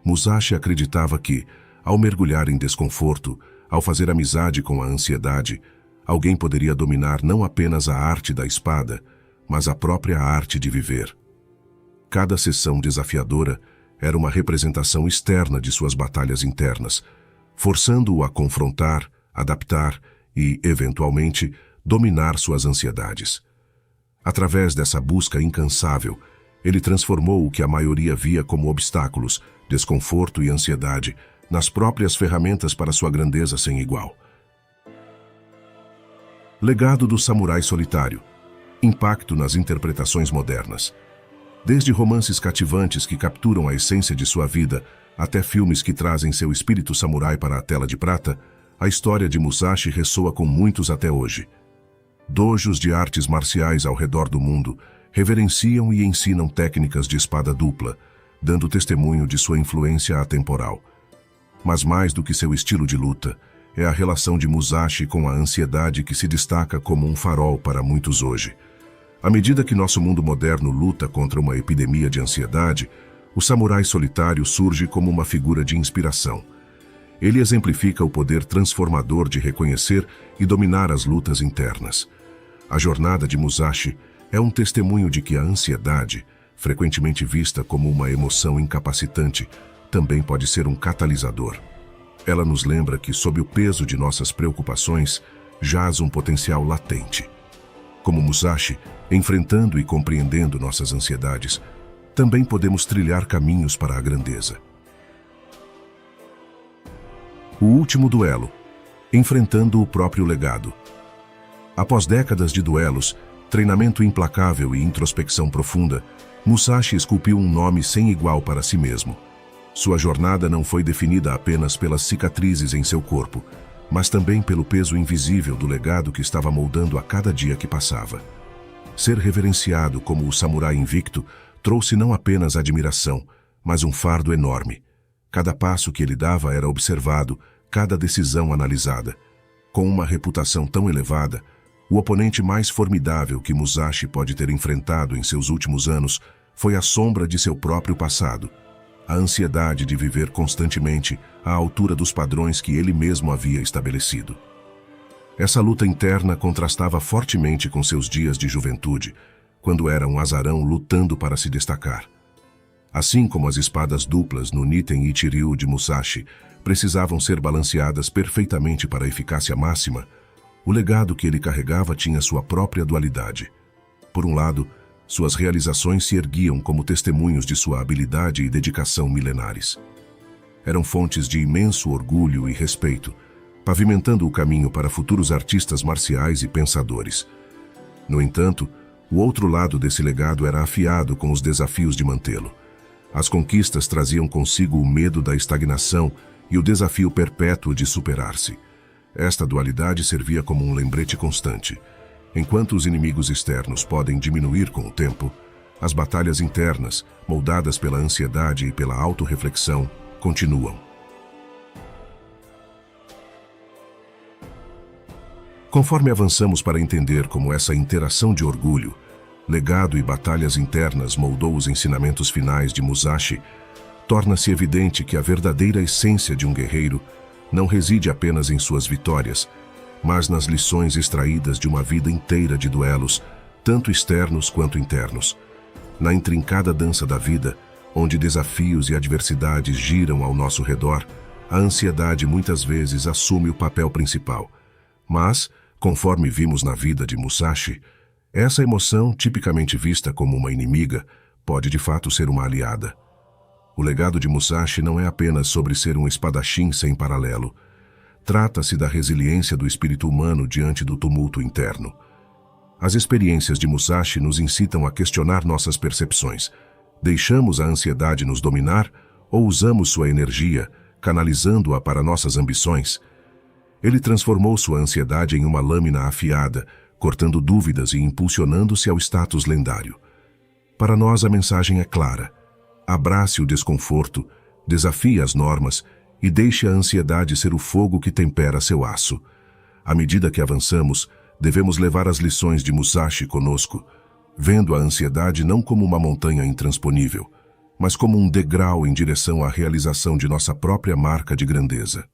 Musashi acreditava que, ao mergulhar em desconforto, ao fazer amizade com a ansiedade, alguém poderia dominar não apenas a arte da espada, mas a própria arte de viver. Cada sessão desafiadora era uma representação externa de suas batalhas internas, forçando-o a confrontar, adaptar e, eventualmente, dominar suas ansiedades. Através dessa busca incansável, ele transformou o que a maioria via como obstáculos, desconforto e ansiedade, nas próprias ferramentas para sua grandeza sem igual. Legado do samurai solitário. Impacto nas interpretações modernas. Desde romances cativantes que capturam a essência de sua vida, até filmes que trazem seu espírito samurai para a tela de prata, a história de Musashi ressoa com muitos até hoje. Dojos de artes marciais ao redor do mundo reverenciam e ensinam técnicas de espada dupla, dando testemunho de sua influência atemporal. Mas mais do que seu estilo de luta, é a relação de Musashi com a ansiedade que se destaca como um farol para muitos hoje. À medida que nosso mundo moderno luta contra uma epidemia de ansiedade, o samurai solitário surge como uma figura de inspiração. Ele exemplifica o poder transformador de reconhecer e dominar as lutas internas. A jornada de Musashi é um testemunho de que a ansiedade, frequentemente vista como uma emoção incapacitante, também pode ser um catalisador. Ela nos lembra que, sob o peso de nossas preocupações, jaz um potencial latente. Como Musashi, enfrentando e compreendendo nossas ansiedades, também podemos trilhar caminhos para a grandeza. O último duelo, enfrentando o próprio legado. Após décadas de duelos, treinamento implacável e introspecção profunda, Musashi esculpiu um nome sem igual para si mesmo. Sua jornada não foi definida apenas pelas cicatrizes em seu corpo, mas também pelo peso invisível do legado que estava moldando a cada dia que passava. Ser reverenciado como o samurai invicto trouxe não apenas admiração, mas um fardo enorme. Cada passo que ele dava era observado, cada decisão analisada. Com uma reputação tão elevada, o oponente mais formidável que Musashi pode ter enfrentado em seus últimos anos foi a sombra de seu próprio passado. A ansiedade de viver constantemente à altura dos padrões que ele mesmo havia estabelecido. Essa luta interna contrastava fortemente com seus dias de juventude, quando era um azarão lutando para se destacar. Assim como as espadas duplas no Niten Ichiryu de Musashi precisavam ser balanceadas perfeitamente para a eficácia máxima, o legado que ele carregava tinha sua própria dualidade. Por um lado, suas realizações se erguiam como testemunhos de sua habilidade e dedicação milenares. Eram fontes de imenso orgulho e respeito, pavimentando o caminho para futuros artistas marciais e pensadores. No entanto, o outro lado desse legado era afiado com os desafios de mantê-lo. As conquistas traziam consigo o medo da estagnação e o desafio perpétuo de superar-se. Esta dualidade servia como um lembrete constante. Enquanto os inimigos externos podem diminuir com o tempo, as batalhas internas, moldadas pela ansiedade e pela autorreflexão, continuam. Conforme avançamos para entender como essa interação de orgulho, legado e batalhas internas moldou os ensinamentos finais de Musashi, torna-se evidente que a verdadeira essência de um guerreiro não reside apenas em suas vitórias, mas nas lições extraídas de uma vida inteira de duelos, tanto externos quanto internos. Na intrincada dança da vida, onde desafios e adversidades giram ao nosso redor, a ansiedade muitas vezes assume o papel principal. Mas, conforme vimos na vida de Musashi, essa emoção, tipicamente vista como uma inimiga, pode de fato ser uma aliada. O legado de Musashi não é apenas sobre ser um espadachim sem paralelo. Trata-se da resiliência do espírito humano diante do tumulto interno. As experiências de Musashi nos incitam a questionar nossas percepções. Deixamos a ansiedade nos dominar ou usamos sua energia, canalizando-a para nossas ambições. Ele transformou sua ansiedade em uma lâmina afiada, cortando dúvidas e impulsionando-se ao status lendário. Para nós a mensagem é clara. Abrace o desconforto, desafie as normas e deixe a ansiedade ser o fogo que tempera seu aço. À medida que avançamos, devemos levar as lições de Musashi conosco, vendo a ansiedade não como uma montanha intransponível, mas como um degrau em direção à realização de nossa própria marca de grandeza.